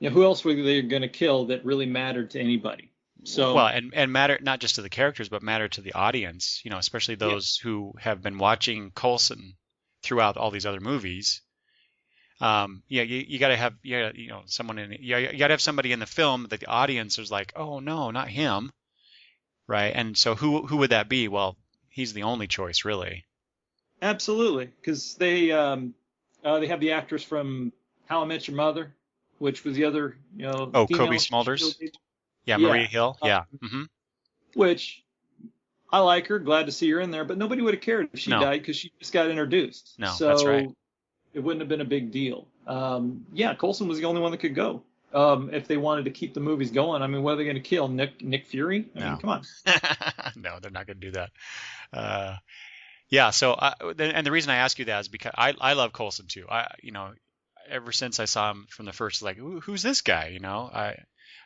who else were they going to kill that really mattered to anybody? So, well, and matter not just to the characters, but matter to the audience, especially those who have been watching Coulson throughout all these other movies. You got to have someone you got to have somebody in the film that the audience is like, oh no, not him, right? And so who would that be? Well, he's the only choice, really. absolutely, because they have the actress from How I Met Your Mother, which was the other Oh, female Kobe Smulders. Shield, Yeah, Yeah. Maria Hill. Yeah. Mm-hmm. which I like her, glad to see her in there, but nobody would have cared if she No. died because she just got introduced. No, so that's right. it wouldn't have been a big deal. Coulson was the only one that could go. if they wanted to keep the movies going. I mean, what are they going to kill? Nick Fury? I mean, No. come on. No, they're not going to do that. Uh, yeah. So, and the reason I ask you that is because I love Coulson too. Ever since I saw him from the first, like, who's this guy?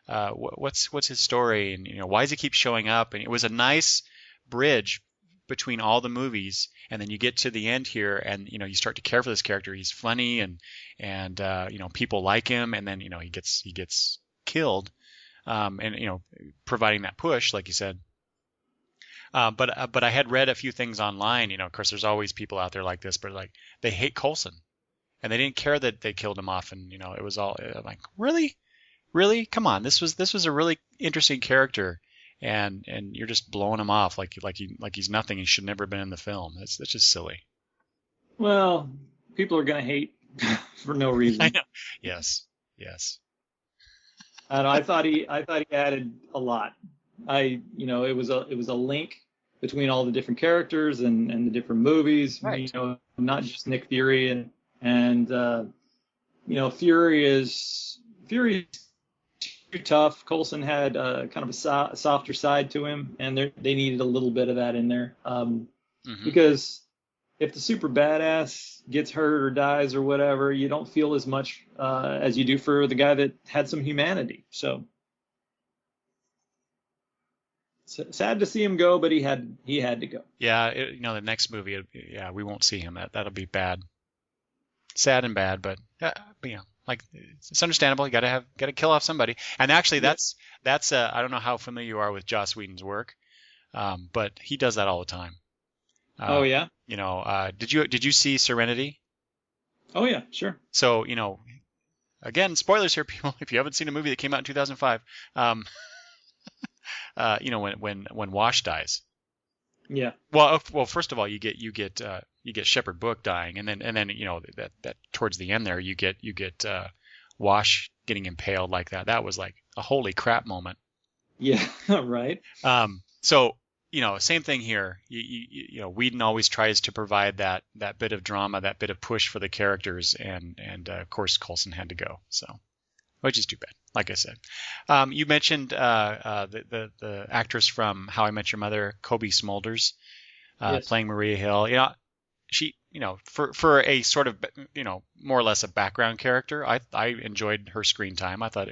What's his story, and why does he keep showing up? And it was a nice bridge between all the movies, and then you get to the end here, and you start to care for this character. He's funny, and people like him, and then he gets killed, and providing that push, like you said. But I had read a few things online. Of course, there's always people out there like this, but like they hate Coulson, and they didn't care that they killed him off, and it was all like, really, come on, this was a really interesting character, and you're just blowing him off like he's nothing. He should never have been in the film. That's just silly. Well, people are going to hate for no reason. I know. Yes. I don't know. I thought he added a lot. It was a link between all the different characters and the different movies. Right. Not just Nick Fury and Fury is too tough. Coulson had kind of a softer side to him, and they needed a little bit of that in there. Because if the super badass gets hurt or dies or whatever, you don't feel as much as you do for the guy that had some humanity. So sad to see him go, but he had to go. Yeah, the next movie, we won't see him. That'll be bad, sad and bad, but like it's understandable. You gotta kill off somebody. And actually, that's I don't know how familiar you are with Joss Whedon's work, but he does that all the time. Oh yeah. Did you see Serenity? Oh yeah, sure. So again, spoilers here, people. If you haven't seen a movie that came out in 2005, when Wash dies. Yeah. Well, first of all, you get Shepherd Book dying, and then that towards the end there, you get Wash getting impaled like that. That was like a holy crap moment. Yeah. Right. So same thing here. Whedon always tries to provide that bit of drama, that bit of push for the characters, and of course Coulson had to go. So, which is too bad. Like I said, you mentioned the actress from How I Met Your Mother, Kobe Smulders, Yes. playing Maria Hill. She, for a sort of, more or less a background character, I enjoyed her screen time. I thought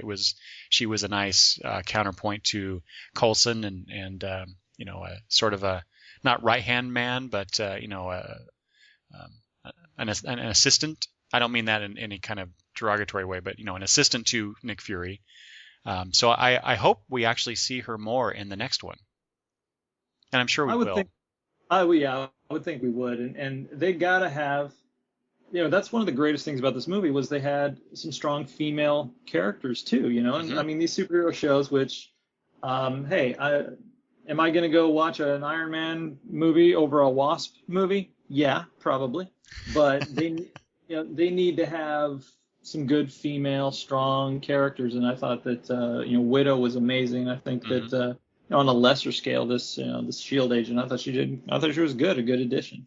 she was a nice counterpoint to Coulson, and sort of a not right hand man, but an assistant. I don't mean that in any kind of derogatory way, but an assistant to Nick Fury. So I hope we actually see her more in the next one, and I'm sure we will. I would think we would, and they gotta have. That's one of the greatest things about this movie was they had some strong female characters too. And I mean these superhero shows, which, hey, am I gonna go watch an Iron Man movie over a Wasp movie? Yeah, probably, but they need to have some good female strong characters, and I thought that Widow was amazing. I think that on a lesser scale, this Shield agent, I thought she was good, a good addition.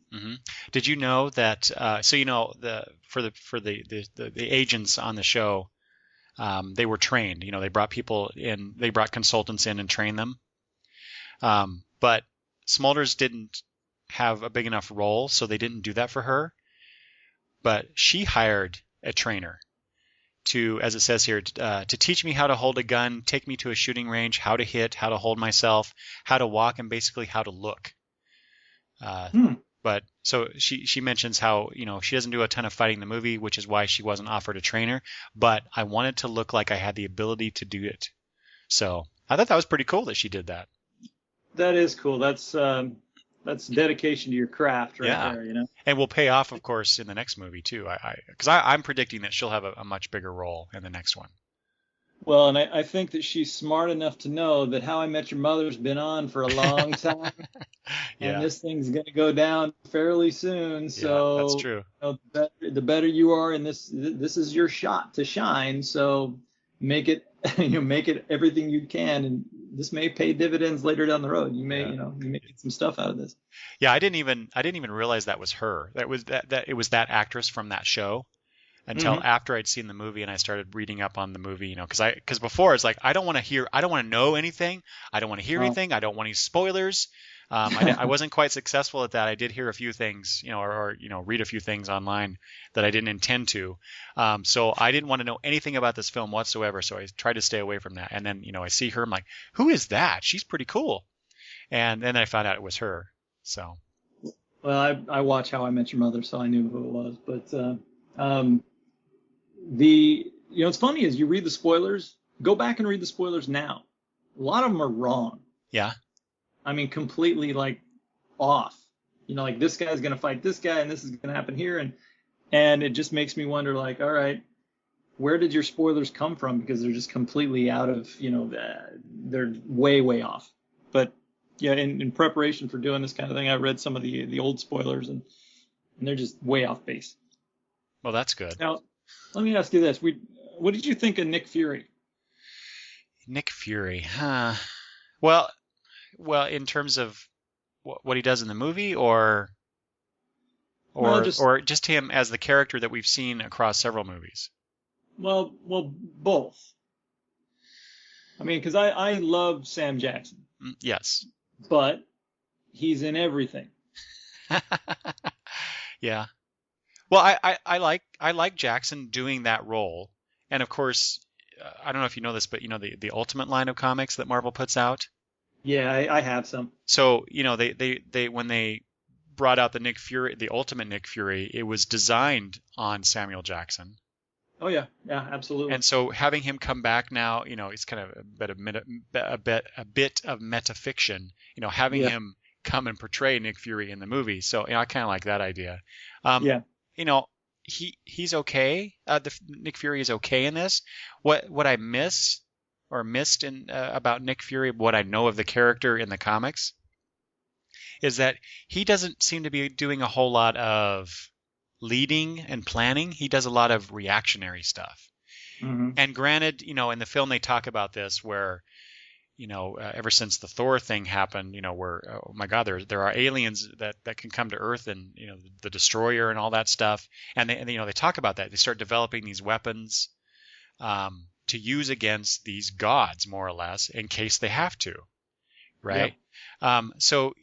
Did you know that? For the agents on the show, they were trained. They brought people in, they brought consultants in and trained them. But Smulders didn't have a big enough role, so they didn't do that for her. But she hired a trainer to, as it says here, to teach me how to hold a gun, take me to a shooting range, how to hit, how to hold myself, how to walk, and basically how to look. But so she mentions how, she doesn't do a ton of fighting in the movie, which is why she wasn't offered a trainer. But I wanted to look like I had the ability to do it. So I thought that was pretty cool that she did that. That is cool. That's dedication to your craft right there, And will pay off, of course, in the next movie too. Because I'm predicting that she'll have a much bigger role in the next one. Well, and I think that she's smart enough to know that How I Met Your Mother's been on for a long time, and this thing's going to go down fairly soon. So that's true. The better you are in this is your shot to shine. So make it make it everything you can, and this may pay dividends later down the road. You may you may get some stuff out of this. Yeah, I didn't even realize that was her. That it was that actress from that show. until after I'd seen the movie and I started reading up on the movie, because before it's like I don't want to know anything, I don't want to hear anything, I don't want any spoilers. I wasn't quite successful at that. I did hear a few things, or read a few things online that I didn't intend to. So I didn't want to know anything about this film whatsoever. So I tried to stay away from that. And then, I see her, I'm like, who is that? She's pretty cool. And then I found out it was her. So. Well, I watch How I Met Your Mother, so I knew who it was. But it's funny is you read the spoilers. Go back and read the spoilers now. A lot of them are wrong. Yeah. I mean, completely like off. Like this guy's gonna fight this guy, and this is gonna happen here, and it just makes me wonder, like, all right, where did your spoilers come from? Because they're just completely out of, they're way off. But yeah, in preparation for doing this kind of thing, I read some of the old spoilers, and they're just way off base. Well, that's good. Now, let me ask you this: what did you think of Nick Fury? Nick Fury, huh? Well, in terms of what he does in the movie, or just him as the character that we've seen across several movies. Well, both. I mean, because I love Sam Jackson. Yes. But he's in everything. Yeah. Well, I like Jackson doing that role, and of course, I don't know if you know this, but the Ultimate line of comics that Marvel puts out. Yeah, I have some. So, they when they brought out the Ultimate Nick Fury, it was designed on Samuel Jackson. Oh yeah, absolutely. And so having him come back now, it's kind of a bit of metafiction. Having him come and portray Nick Fury in the movie. So I kind of like that idea. Yeah. He's okay. Nick Fury is okay in this. What I missed about Nick Fury, what I know of the character in the comics, is that he doesn't seem to be doing a whole lot of leading and planning. He does a lot of reactionary stuff. Mm-hmm. And granted, in the film they talk about this where, ever since the Thor thing happened, where, oh my God, there are aliens that can come to Earth, and the Destroyer and all that stuff, and they talk about that. They start developing these weapons to use against these gods, more or less, in case they have to, right? Yep. So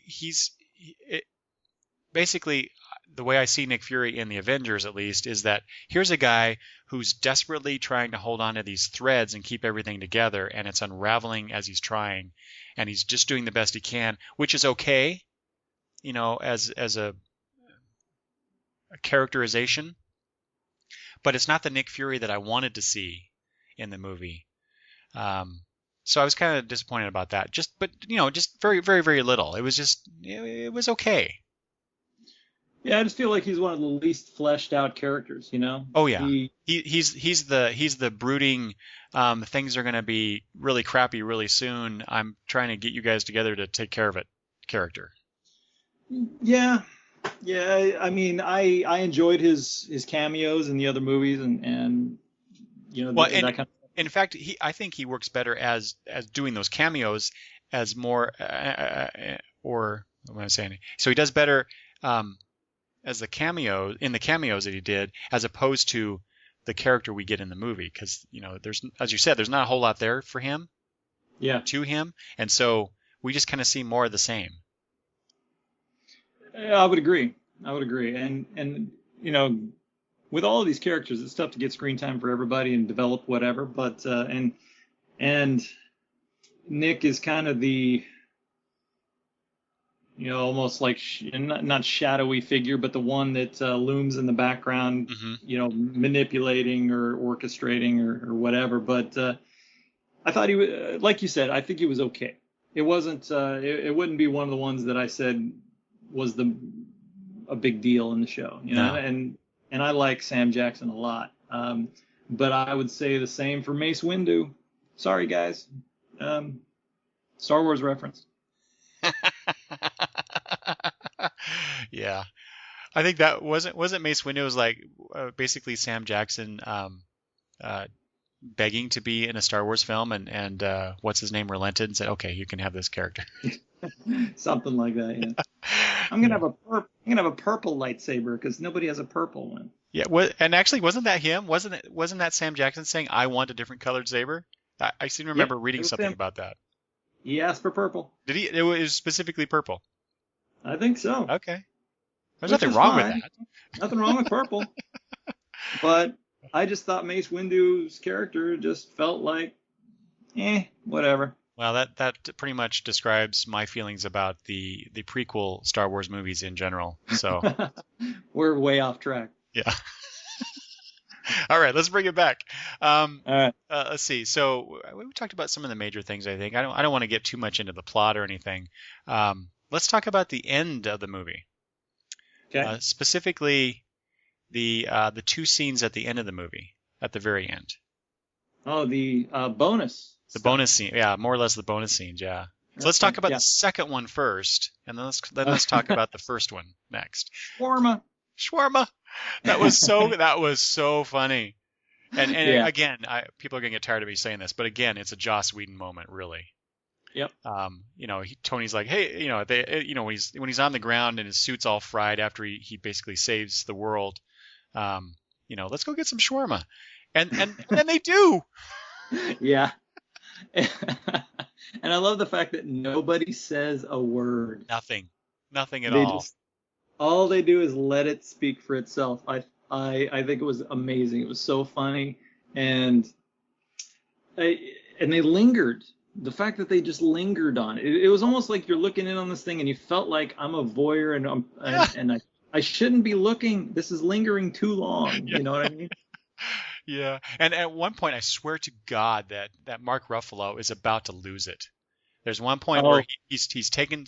basically, the way I see Nick Fury in the Avengers, at least, is that here's a guy who's desperately trying to hold on to these threads and keep everything together, and it's unraveling as he's trying, and he's just doing the best he can, which is okay, as a characterization, but it's not the Nick Fury that I wanted to see in the movie. So I was kind of disappointed about that. Just very, very, very little. It was okay. Yeah, I just feel like he's one of the least fleshed out characters, Oh yeah, he's the brooding. Things are going to be really crappy really soon. I'm trying to get you guys together to take care of it. Character. Yeah. I mean, I enjoyed his cameos in the other movies, and that kind of. In fact, I think he works better as doing those cameos as more or what am I saying? So he does better. As the cameos that he did, as opposed to the character we get in the movie, because there's, as you said, there's not a whole lot there for him, to him, and so we just kind of see more of the same. I would agree, and with all of these characters, it's tough to get screen time for everybody and develop whatever, but and Nick is kind of the almost like not shadowy figure, but the one that looms in the background, manipulating or orchestrating or whatever. But I thought he was, like you said, I think he was okay. It wasn't, it wouldn't be one of the ones that I said was a big deal in the show, No. and I like Sam Jackson a lot. But I would say the same for Mace Windu. Sorry, guys. Star Wars reference. Yeah, I think that wasn't Mace Windu was like basically Sam Jackson begging to be in a Star Wars film, and what's his name relented and said, okay, you can have this character. Something like that. Yeah. I'm gonna have a purple lightsaber because nobody has a purple one. Yeah, what, and actually, wasn't that him? Wasn't that Sam Jackson saying, "I want a different colored saber"? I seem to Yeah, remember it reading was something him. about that. He asked for purple. Did he? It was specifically purple. I think so, Okay, there's which nothing is wrong with fine. that. Nothing wrong with purple, but I just thought Mace Windu's character just felt like, whatever. Well, that pretty much describes my feelings about the prequel Star Wars movies in general. So, We're way off track. yeah. All right, let's bring it back. All right. Let's see. So we talked about some of the major things. I think I don't want to get too much into the plot or anything. Let's talk about the end of the movie, Okay. specifically the two scenes at the end of the movie, at the very end. Oh, the bonus The stuff. bonus scene, yeah, more or less the bonus scenes, yeah. So let's talk Okay. about Yeah. the second one first, and then let's talk about the first one next. Shawarma. Shawarma. That was so funny. And Yeah. again, people are gonna get tired of me saying this, but again, it's a Joss Whedon moment, really. Yep. Tony's like, hey, when he's on the ground and his suit's all fried after he basically saves the world, let's go get some shawarma, and then they do. Yeah. And I love the fact that nobody says a word. Nothing at They all. just all they do is let it speak for itself. I think it was amazing. It was so funny, and and they lingered. The fact that they just lingered on it, it was almost like you're looking in on this thing, and you felt like I'm a voyeur, and Yeah, I shouldn't be looking. This is lingering too long. yeah, You know what I mean? yeah. And at one point, I swear to God that Mark Ruffalo is about to lose it. There's one point where Oh he's taken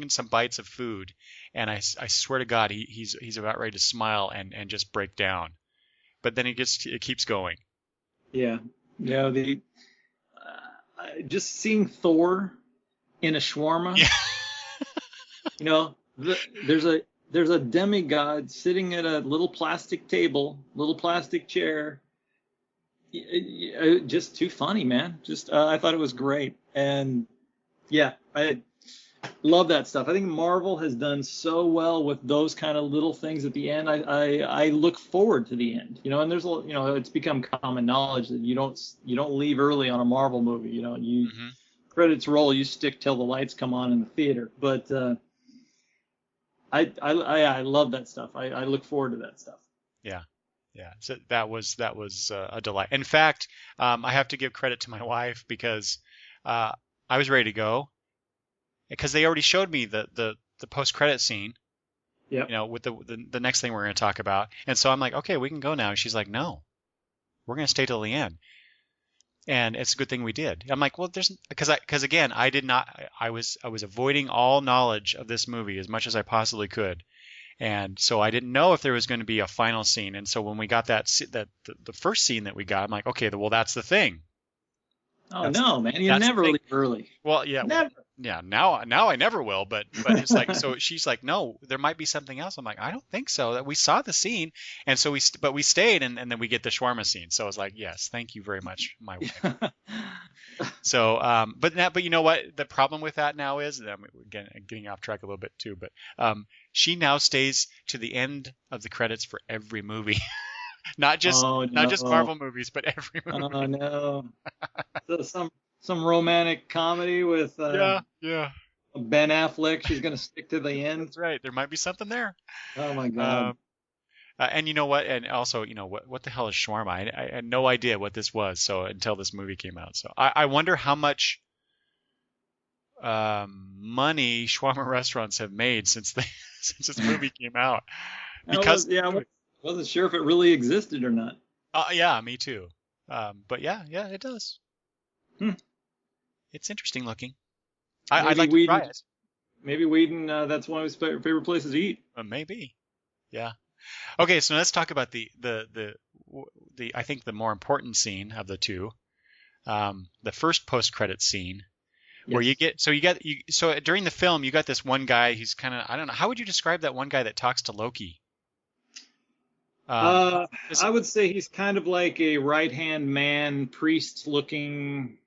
some bites of food, and I swear to God he's about ready to smile and just break down. But then it keeps going. yeah, yeah. Just seeing Thor in a shawarma. Yeah, There's a demigod sitting at a little plastic table, little plastic chair. Just too funny, man. Just I thought it was great, and yeah, I love that stuff. I think Marvel has done so well with those kind of little things at the end. I look forward to the end, and there's it's become common knowledge that you don't leave early on a Marvel movie. You hmm credits roll, you stick till the lights come on in the theater. But I love that stuff. I look forward to that stuff. yeah, yeah. So that was a delight. In fact, I have to give credit to my wife because uh, I was ready to go because they already showed me the post credit scene, Yep. with the next thing we're going to talk about, and so I'm like, okay, we can go now. And she's like, no, we're going to stay till the end. And it's a good thing we did. I'm like, well, there's because again, I did not. I was avoiding all knowledge of this movie as much as I possibly could, and so I didn't know if there was going to be a final scene. And so when we got the first scene that we got, I'm like, okay, well, that's the thing. Oh That's no, man, you that's the never thing. leave early. Well, yeah, Never. yeah. Now I never will. But it's like so she's like, no, there might be something else. I'm like, I don't think so. That we saw the scene, and so but we stayed, and then we get the shawarma scene. So I was like, yes, thank you very much, my wife. So, but you know what? The problem with that now is, and again, getting off track a little bit too, but she now stays to the end of the credits for every movie, not just Oh not just no. Marvel movies, but every Oh movie. no. So some romantic comedy with Yeah, yeah, Ben Affleck. She's gonna stick to the end. that's right. There might be something there. Oh my God. Um, and you know what? And also, what the hell is shawarma? I had no idea what this was, so until this movie came out. So I wonder how much money shawarma restaurants have made since they since this movie came out. Because of Yeah, the movie. wasn't sure if it really existed or not. Yeah, me too. But yeah, it does. Hmm. It's interesting looking. I'd Maybe like to try Whedon. it. Maybe Whedon. That's one of his favorite places to eat. Maybe. Yeah. Okay, so let's talk about the I think the more important scene of the two. The first post-credit scene where Yes. so during the film you got this one guy. He's kind of, I don't know, how would you describe that one guy that talks to Loki? Um, Uh, is I it, would say he's kind of like a right-hand man, priest-looking,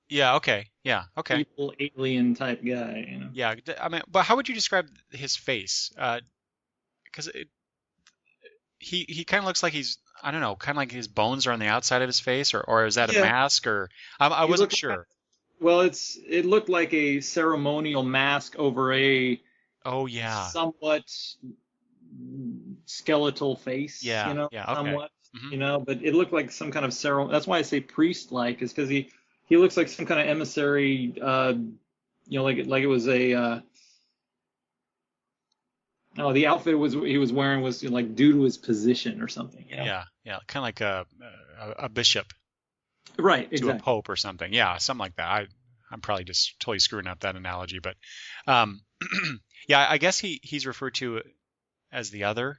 yeah, okay, yeah, okay, evil alien type guy. yeah. I mean, but how would you describe his face? Because he kind of looks like he's, I don't know, kind of like his bones are on the outside of his face, or is that a Yeah, mask, or I he wasn't looked like, sure. well, it looked like a ceremonial mask over a Oh yeah, somewhat skeletal face, yeah, yeah. Okay. somewhat, Hmm. but it looked like some kind of ceremony. That's why I say priest-like, is because he looks like some kind of emissary, like it was a, oh, the outfit was he was wearing was like due to his position or something. Yeah, yeah. Kind of like a bishop Right, to a exactly. pope or something. Yeah, something like that. I'm probably just totally screwing up that analogy, but um, yeah, I guess he's referred to as the other,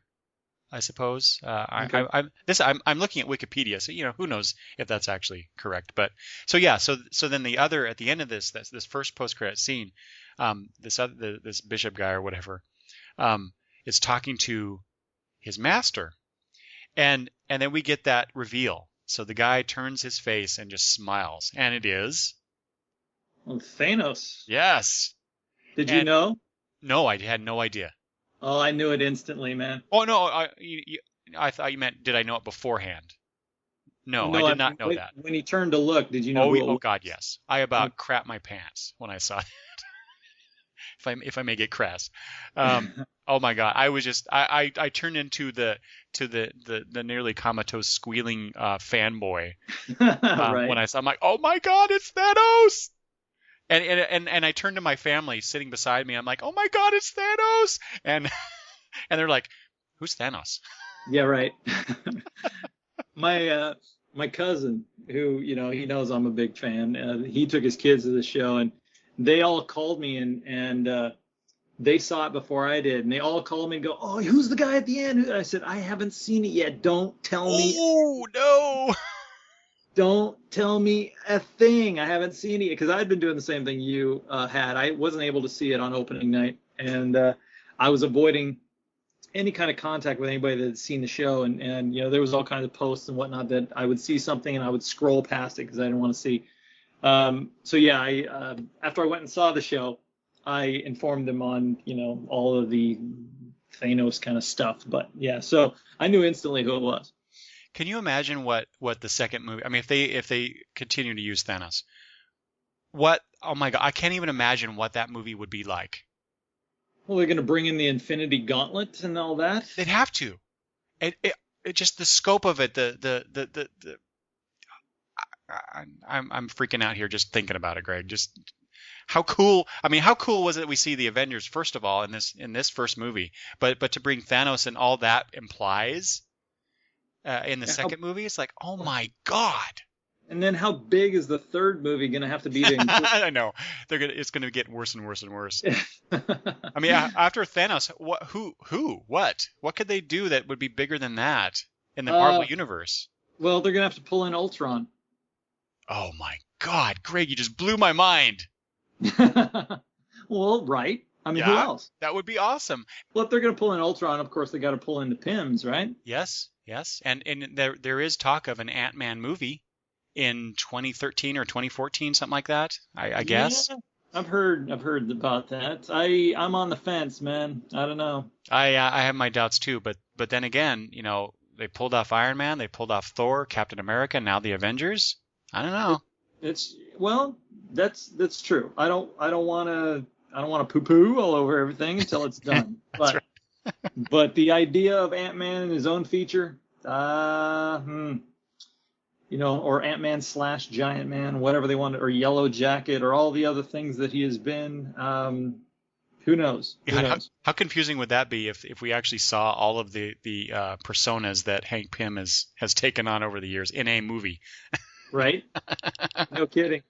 I suppose. Okay. I'm looking at Wikipedia, so who knows if that's actually correct. But so yeah, so then the other at the end of this first post credit scene, this bishop guy or whatever, um, is talking to his master, and then we get that reveal. So the guy turns his face and just smiles, and it is Well, Thanos. yes. Did you And know? no, I had no idea. Oh, I knew it instantly, man. Oh no, I thought you meant did I know it beforehand? No, I No, I did mean not know that. when he turned to look, did you know Oh, who it oh was? God, yes. I Oh, about crap my pants when I saw it, if I may get crass. Um, oh my God, I was just I turned into the nearly comatose squealing fanboy when right. I saw. I'm like, oh my God, it's Thanos! And I turned to my family sitting beside me. I'm like, oh my God, it's Thanos! And and they're like, who's Thanos? Yeah, right. My cousin, who he knows I'm a big fan. He took his kids to the show, and they all called me, and they saw it before I did, and they all called me and go, "Oh, who's the guy at the end?" I said, "I haven't seen it yet. Oh no! Don't tell me a thing. I haven't seen it because I'd been doing the same thing you had. I wasn't able to see it on opening night, and I was avoiding any kind of contact with anybody that had seen the show, and there was all kinds of posts and whatnot that I would see something and I would scroll past it because I didn't want to see. So yeah, after I went and saw the show, I informed them on all of the Thanos kind of stuff. But yeah, so I knew instantly who it was. Can you imagine what the second movie? I mean, if they continue to use Thanos, what? Oh my God, I can't even imagine what that movie would be like. Well, they're going to bring in the Infinity Gauntlet and all that. They'd have to. It just the scope of it, the I'm freaking out here just thinking about it, Greg. Just how cool. I mean, how cool was it we see the Avengers first of all in this first movie, but to bring Thanos and all that implies in the How, second movie, it's like, oh my God. and then how big is the third movie going to have to be to include? I know it's gonna get worse and worse and worse. I mean, after Thanos, what could they do that would be bigger than that in the Marvel uh, universe? well, they're going to have to pull in Ultron. Oh my God, Greg, you just blew my mind. Well, right. I mean, who Yeah, else? that would be awesome. Well, if they're going to pull in Ultron, of course they got to pull in the Pims, right? Yes, yes, and there is talk of an Ant-Man movie in 2013 or 2014, something like that. I Yeah, guess. I've heard about that. I'm on the fence, man. I don't know. I have my doubts too, but then again, they pulled off Iron Man, they pulled off Thor, Captain America, now the Avengers. I don't It, know. it's well, that's true. I don't want to poo-poo all over everything until it's done. That's right. But the idea of Ant-Man in his own feature, or Ant-Man slash Giant Man, whatever they want, or Yellow Jacket, or all the other things that he has been. Who knows? Who God, how, knows? how confusing would that be if we actually saw all of the personas that Hank Pym has taken on over the years in a movie? Right? No kidding.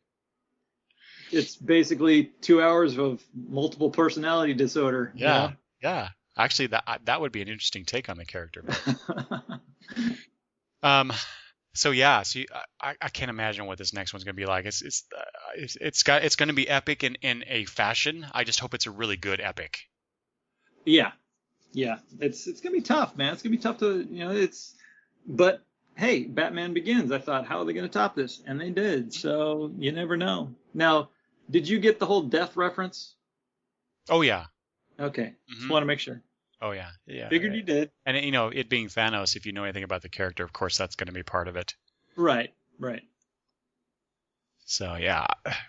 It's basically 2 hours of multiple personality disorder. Yeah, yeah. Actually, that would be an interesting take on the character. Um, so yeah, I can't imagine what this next one's gonna be like. It's gonna be epic in a fashion. I just hope it's a really good epic. Yeah, yeah. It's gonna be tough, man. It's gonna be tough to But hey, Batman Begins. I thought, how are they gonna top this? And they did. So you never know. Now, did you get the whole death reference? Oh yeah. Okay, just Hmm. want to make sure. Oh yeah, yeah. Figured you did. And it being Thanos, if you know anything about the character, of course that's going to be part of it. Right, right. So yeah,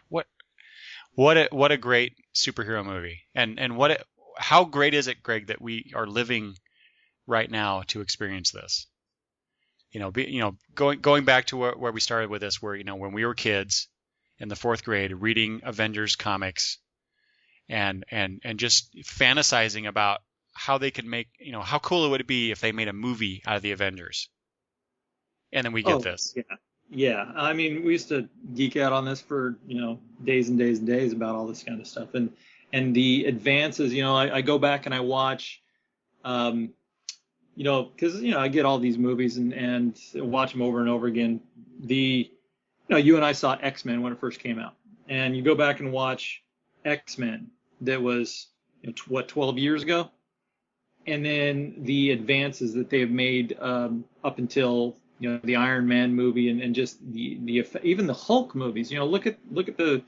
what a great superhero movie, and how great is it, Greg, that we are living right now to experience this? Going back to where we started with this, where when we were kids in the fourth grade, reading Avengers comics and just fantasizing about how they could make, how cool it would be if they made a movie out of the Avengers, and then we get this. Yeah. Yeah. I mean, we used to geek out on this for, days and days and days about all this kind of stuff. And the advances, I go back and I watch, because, I get all these movies and watch them over and over again. You and I saw X-Men when it first came out. And you go back and watch X-Men that was, 12 years ago? And then the advances that they have made up until the Iron Man movie and just the even the Hulk movies. Look at the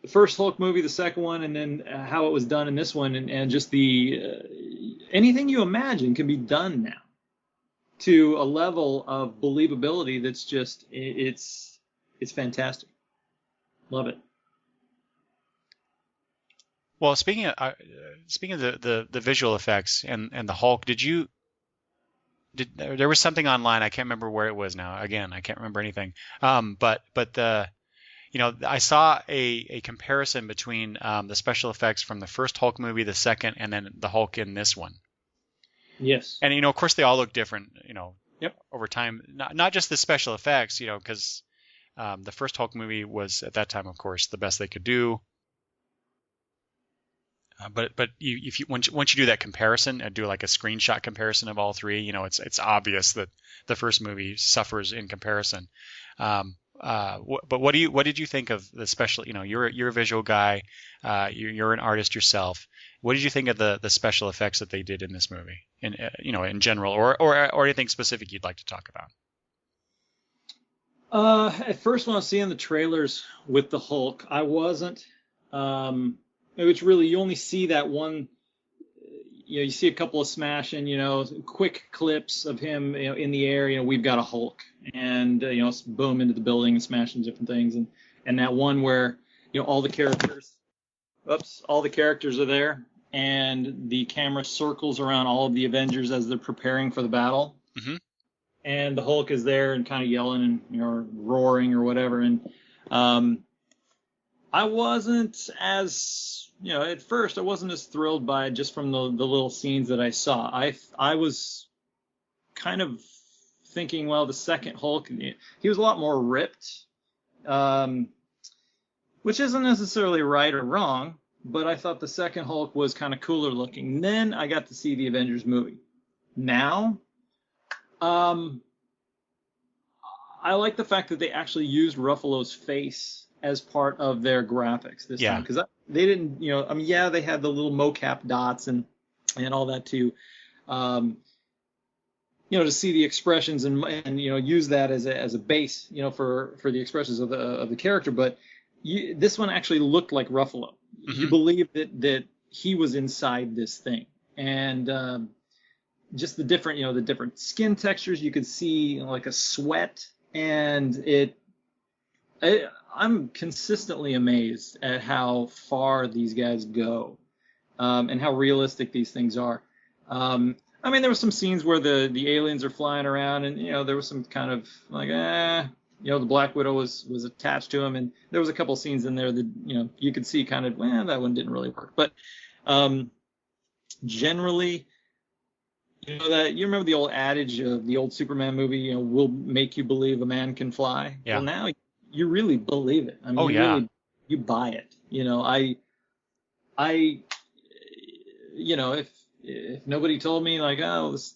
first Hulk movie, the second one, and then how it was done in this one, and just the anything you imagine can be done now to a level of believability that's just it's fantastic. Love it. Well, speaking of the visual effects and the Hulk, there was something online, I can't remember where it was now. Again, I can't remember anything. But I saw a comparison between the special effects from the first Hulk movie, the second, and then the Hulk in this one. Yes. And of course they all look different, Yep. over time. Not just the special effects, because the first Hulk movie was at that time, of course, the best they could do. But once you do that comparison and do like a screenshot comparison of all three, it's obvious that the first movie suffers in comparison. But what did you think of the special? You're a visual guy, you're an artist yourself. What did you think of the special effects that they did in this movie, in general, or anything specific you'd like to talk about? At first, when I was seeing the trailers with the Hulk, I wasn't. Which really, you only see that one. You see a couple of smashing, quick clips of him, in the air. We've got a Hulk, and boom into the building and smashing different things, and that one where all the characters are there, and the camera circles around all of the Avengers as they're preparing for the battle, Mm-hmm. and the Hulk is there and kind of yelling and roaring or whatever, and I wasn't as at first I wasn't as thrilled by it just from the little scenes that I saw. I was kind of thinking, well, the second Hulk, he was a lot more ripped, which isn't necessarily right or wrong, but I thought the second Hulk was kind of cooler looking. Then I got to see the Avengers movie. Now, I like the fact that they actually used Ruffalo's face as part of their graphics this time, because they didn't, they had the little mocap dots and all that too, to see the expressions and use that as a base, for the expressions of the character. But this one actually looked like Ruffalo. Mm-hmm. You believe that he was inside this thing, and just the different skin textures you could see, like a sweat, and I'm consistently amazed at how far these guys go, and how realistic these things are. There were some scenes where the aliens are flying around, and there was some kind of like, the Black Widow was attached to him, and there was a couple scenes in there that you could see kind of, that one didn't really work. But generally, that you remember the old adage of the old Superman movie, will make you believe a man can fly. Yeah. Well, now you really believe it. You buy it. If nobody told me like, this,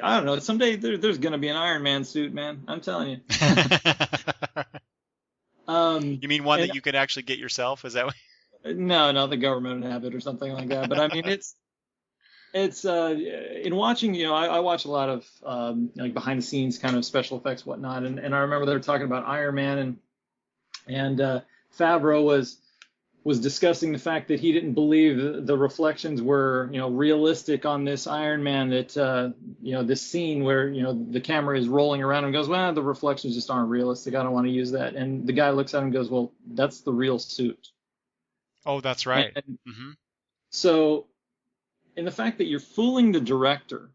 I don't know, someday there's gonna be an Iron Man suit, man. I'm telling you. You mean one that you could actually get yourself? Is that what? No, the government would have it or something like that. But it's in watching, I watch a lot of like behind the scenes kind of special effects, whatnot, and I remember they were talking about Iron Man, and Favreau was was discussing the fact that he didn't believe the reflections were, realistic on this Iron Man, that, this scene where, the camera is rolling around and goes, well, the reflections just aren't realistic. I don't want to use that. And the guy looks at him and goes, well, that's the real suit. Oh, that's right. And so, in the fact that you're fooling the director,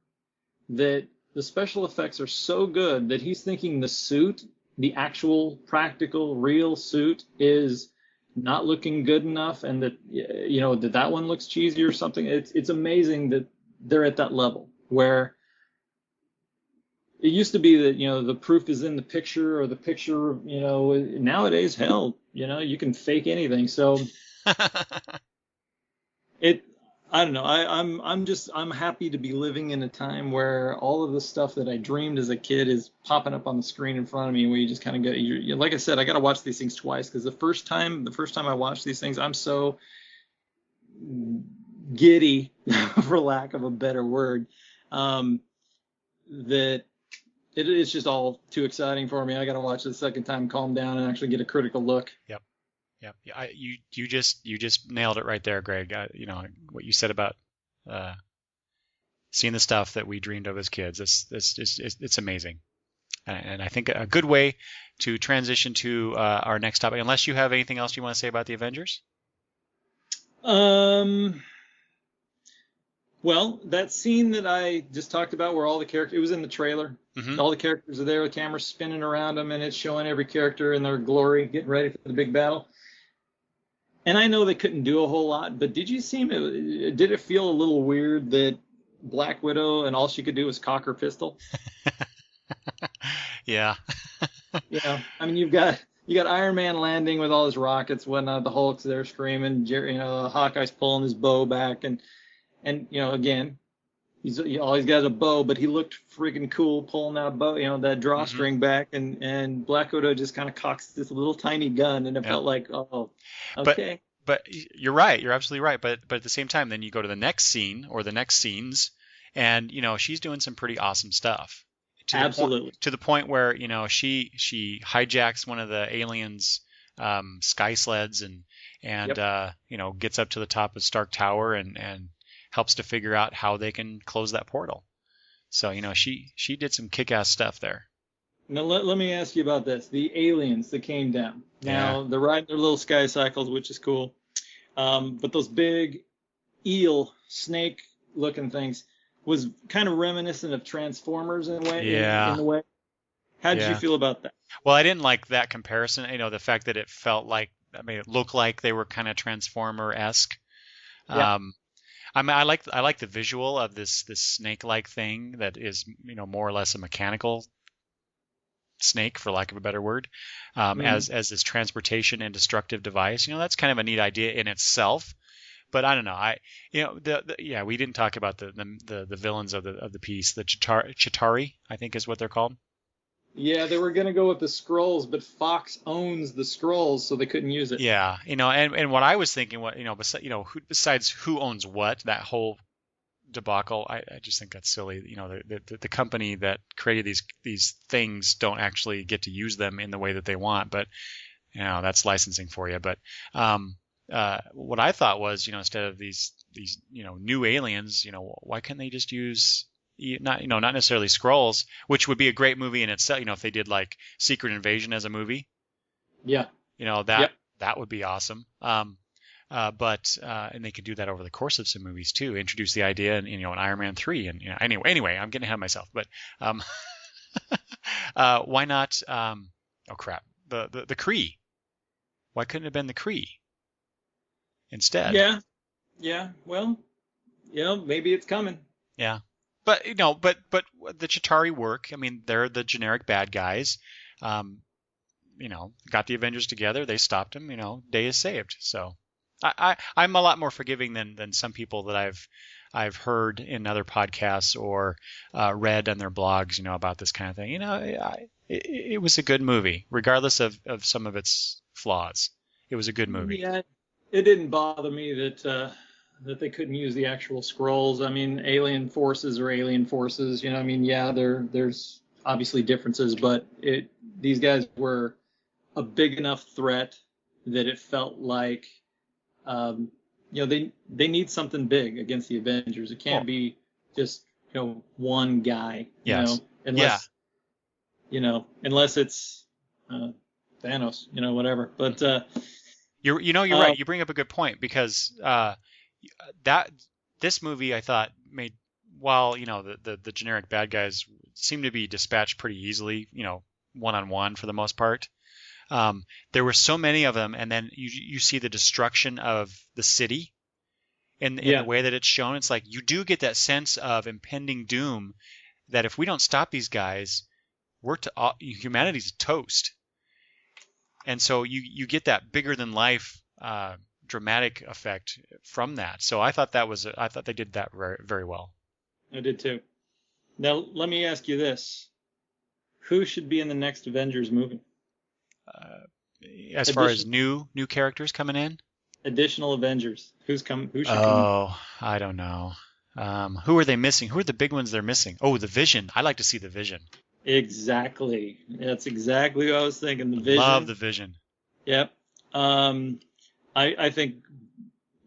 that the special effects are so good that he's thinking the suit, the actual practical real suit, is not looking good enough, and that that one looks cheesy or something. It's amazing that they're at that level where it used to be that the proof is in the picture, or the picture, nowadays, hell, you can fake anything. So I don't know. I'm happy to be living in a time where all of the stuff that I dreamed as a kid is popping up on the screen in front of me, where you just kind of get, like I said, I got to watch these things twice, because the first time I watched these things, I'm so giddy, for lack of a better word, that it's just all too exciting for me. I got to watch it the second time, calm down, and actually get a critical look. Yep. Yeah, you just nailed it right there, Greg. What you said about seeing the stuff that we dreamed of as kids. It's amazing, and I think a good way to transition to our next topic. Unless you have anything else you want to say about the Avengers. Well, that scene that I just talked about, where all the characters, it was in the trailer. Mm-hmm. All the characters are there with cameras spinning around them, and it's showing every character in their glory, getting ready for the big battle. And I know they couldn't do a whole lot, but did it feel a little weird that Black Widow, and all she could do was cock her pistol? Yeah. I mean, you got Iron Man landing with all his rockets, whatnot. The Hulk's there screaming. Hawkeye's pulling his bow back, and again, all he's got is a bow, but he looked freaking cool pulling that bow, that drawstring back, and Black Widow just kind of cocks this little tiny gun, and it felt like, oh, okay. But you're right. You're absolutely right. But at the same time, then you go to the next scene or the next scenes, and she's doing some pretty awesome stuff. Absolutely. To the point where she hijacks one of the aliens' sky sleds and gets up to the top of Stark Tower and helps to figure out how they can close that portal. So she did some kick-ass stuff there. Now let me ask you about this: the aliens that came down. Now they're riding their little sky cycles, which is cool. But those big eel snake-looking things was kind of reminiscent of Transformers in a way. Yeah. In a way. How did you feel about that? Well, I didn't like that comparison. The fact that it felt like, it looked like they were kind of Transformer-esque. Yeah. I like the visual of this snake-like thing that is more or less a mechanical snake, for lack of a better word, as this transportation and destructive device. That's kind of a neat idea in itself. But I don't know. We didn't talk about the villains of the piece. The Chitauri, I think, is what they're called. Yeah, they were going to go with the Skrulls, but Fox owns the Skrulls, so they couldn't use it. Yeah, and what I was thinking, besides who owns what, that whole debacle, I just think that's silly. The company that created these things don't actually get to use them in the way that they want, but that's licensing for you. But what I thought was, instead of these new aliens, why can't they just use not necessarily Skrulls, which would be a great movie in itself, if they did like Secret Invasion as a movie. Yeah. That would be awesome. But they could do that over the course of some movies too. Introduce the idea in Iron Man 3, and anyway, I'm getting ahead of myself. But why not? Oh crap! The Kree. Why couldn't it have been the Kree instead? Yeah. Well, maybe it's coming. Yeah. But but the Chitauri work. I mean, they're the generic bad guys. Got the Avengers together. They stopped them. Day is saved. So I'm a lot more forgiving than some people that I've heard in other podcasts or read on their blogs. About this kind of thing. It was a good movie, regardless of some of its flaws. It was a good movie. Yeah, it didn't bother me that they couldn't use the actual Skrulls. I mean, alien forces are alien forces. There's obviously differences, but these guys were a big enough threat that it felt like Um, they need something big against the Avengers. It can't Well, be just one guy. yes. Yeah. Unless it's uh, Thanos. Whatever. But You're um, right. You bring up a good point because that this movie I thought made while the generic bad guys seem to be dispatched pretty easily, one on one for the most part. There were so many of them, and then you see the destruction of the city in the yeah, way that it's shown. It's like you do get that sense of impending doom that if we don't stop these guys, humanity's toast. And so you get that bigger than life dramatic effect from that. So I thought they did that very, very well. I did too. Now let me ask you this: who should be in the next Avengers movie? Uh, as far as Addition, new characters coming in, additional Avengers. Who should come in? oh, I don't know. Who are they missing? Who are the big ones they're missing? Oh, the Vision. I like to see the Vision. Exactly. That's exactly what I was thinking. The Love Vision. the Vision. Yep. Um, I think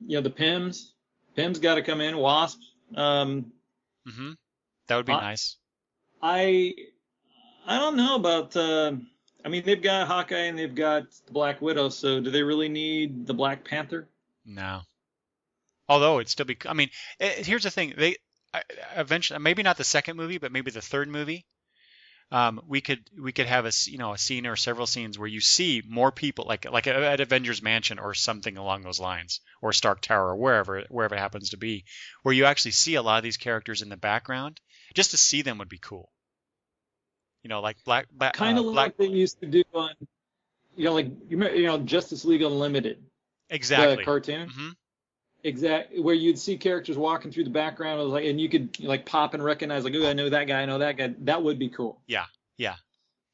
the Pims. Pims got to come in. Wasp. Hmm. That would be I nice. I I don't know about. I mean, they've got Hawkeye and they've got the Black Widow. So do they really need the Black Panther? No. Although it'd still be. I mean, here's the thing. Eventually, maybe not the second movie, but maybe the third movie. We could have a scene or several scenes where you see more people like at Avengers Mansion or something along those lines, or Stark Tower or wherever it happens to be, where you actually see a lot of these characters in the background. Just to see them would be cool. Like Kind of Black. like they used to do on, like Justice League Unlimited, the Exactly. cartoon. Hmm. Exactly, where you'd see characters walking through the background, and you could like pop and recognize, like, oh, I know that guy, I know that guy. That would be cool. Yeah, yeah.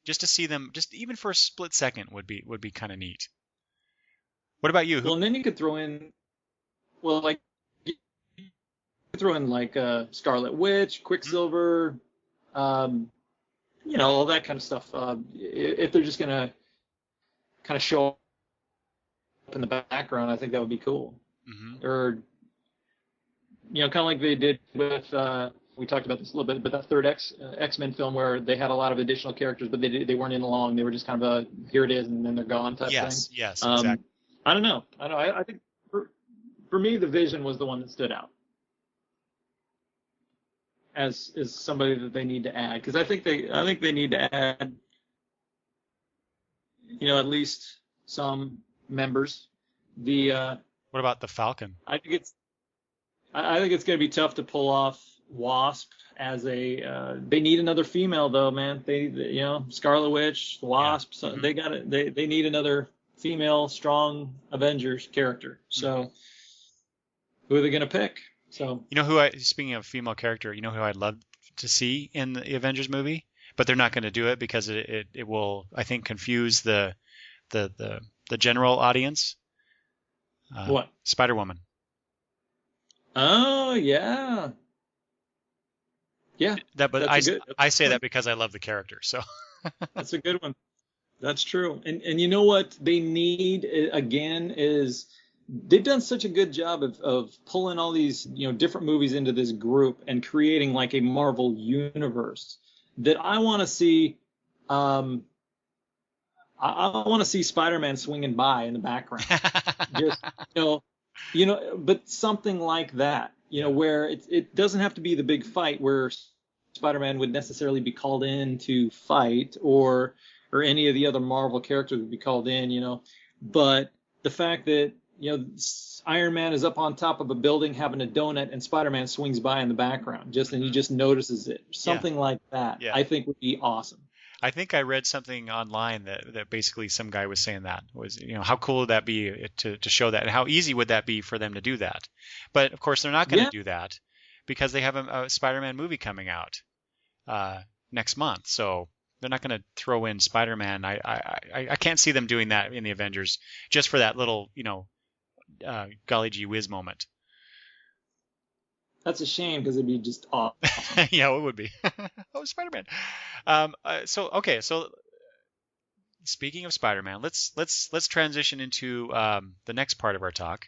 Just to see them, just even for a split second, would be kind of neat. What about you? Well, and then you could throw in, well, like you could throw in like Scarlet Witch, Quicksilver, um, all that kind of stuff. If they're just gonna kind of show up in the background, I think that would be cool. Hmm. Or kind of like they did with we talked about this a little bit, but that third X-Men film where they had a lot of additional characters, but they weren't in long. They were just kind of a here it is and then they're gone type thing. Yes, yes, Um, exactly. I don't know. I think for me the Vision was the one that stood out as somebody that they need to add, because I think they need to add at least some members. The What about the Falcon? I think it's going to be tough to pull off Wasp as a. They need another female though, man. Scarlet Witch, Yeah. Wasp. So Hmm. they need another female strong Avengers character. Hmm. So who are they going to pick? So Speaking of female character, who I'd love to see in the Avengers movie, but they're not going to do it because it will, I think, confuse the general audience. what? Spider-Woman. Oh yeah, yeah. But That's a good. That's I a good say one. that because I love the character. So That's a good one. That's true. And you know what they need again is they've done such a good job of pulling all these different movies into this group and creating like a Marvel universe that I want to see. Um, I want to see Spider-Man swinging by in the background, just but something like that, yeah, where it doesn't have to be the big fight where Spider-Man would necessarily be called in to fight, or any of the other Marvel characters would be called in, but the fact that Iron Man is up on top of a building having a donut and Spider-Man swings by in the background and he hmm, just notices it, yeah, something like that, yeah. I think would be awesome. I think I read something online that basically some guy was saying that was, how cool would that be to show that, and how easy would that be for them to do that? But of course, they're not going to Yeah, do that because they have a Spider-Man movie coming out next month, so they're not going to throw in Spider-Man. I can't see them doing that in the Avengers just for that little, golly gee whiz moment. that's a shame because it'd be just awesome. Yeah, it would be. Oh, Spider-Man. So speaking of Spider-Man, let's transition into the next part of our talk.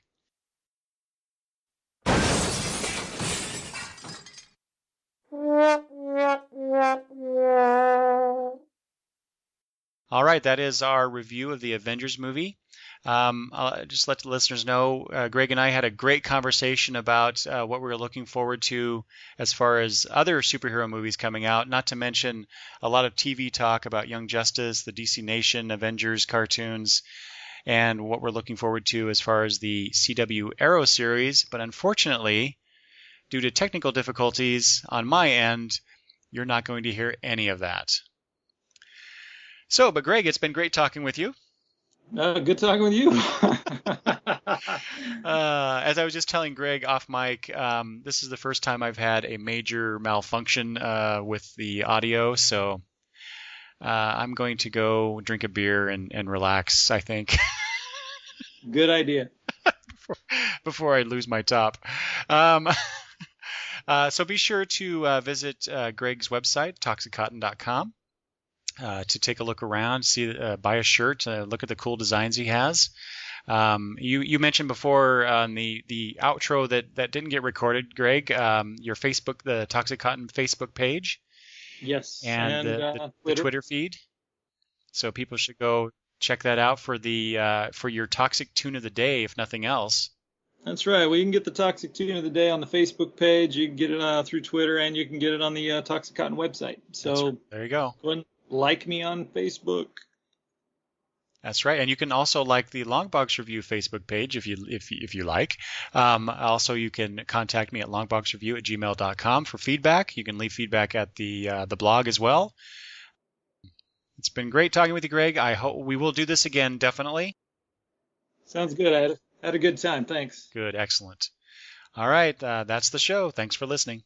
All right, that is our review of the Avengers movie. I'll just let the listeners know, Greg and I had a great conversation about what we were looking forward to as far as other superhero movies coming out, not to mention a lot of TV talk about Young Justice, the DC Nation, Avengers cartoons, and what we're looking forward to as far as the CW Arrow series. But unfortunately, due to technical difficulties on my end, you're not going to hear any of that. So, but Greg, it's been great talking with you. Good talking with you. As I was just telling Greg off mic, this is the first time I've had a major malfunction with the audio, so I'm going to go drink a beer and relax, I think. Good idea. before I lose my top. So be sure to visit Greg's website, toxiccotton.com. To take a look around, buy a shirt, look at the cool designs he has. You mentioned before on the outro that didn't get recorded, Greg, your Facebook, the Toxic Cotton Facebook page. Yes. And the Twitter feed. So people should go check that out for your Toxic Tune of the Day, if nothing else. That's right. Well, you can get the Toxic Tune of the Day on the Facebook page. You can get it through Twitter, and you can get it on the Toxic Cotton website. So right. There you go. Go ahead and like me on Facebook. That's right, and you can also like the Longbox Review Facebook page if you like. Also, you can contact me at longboxreview@gmail.com for feedback. You can leave feedback at the blog as well. It's been great talking with you, Greg. I hope we will do this again, definitely. Sounds good. I had a good time. Thanks. Good, excellent. All right, that's the show. Thanks for listening.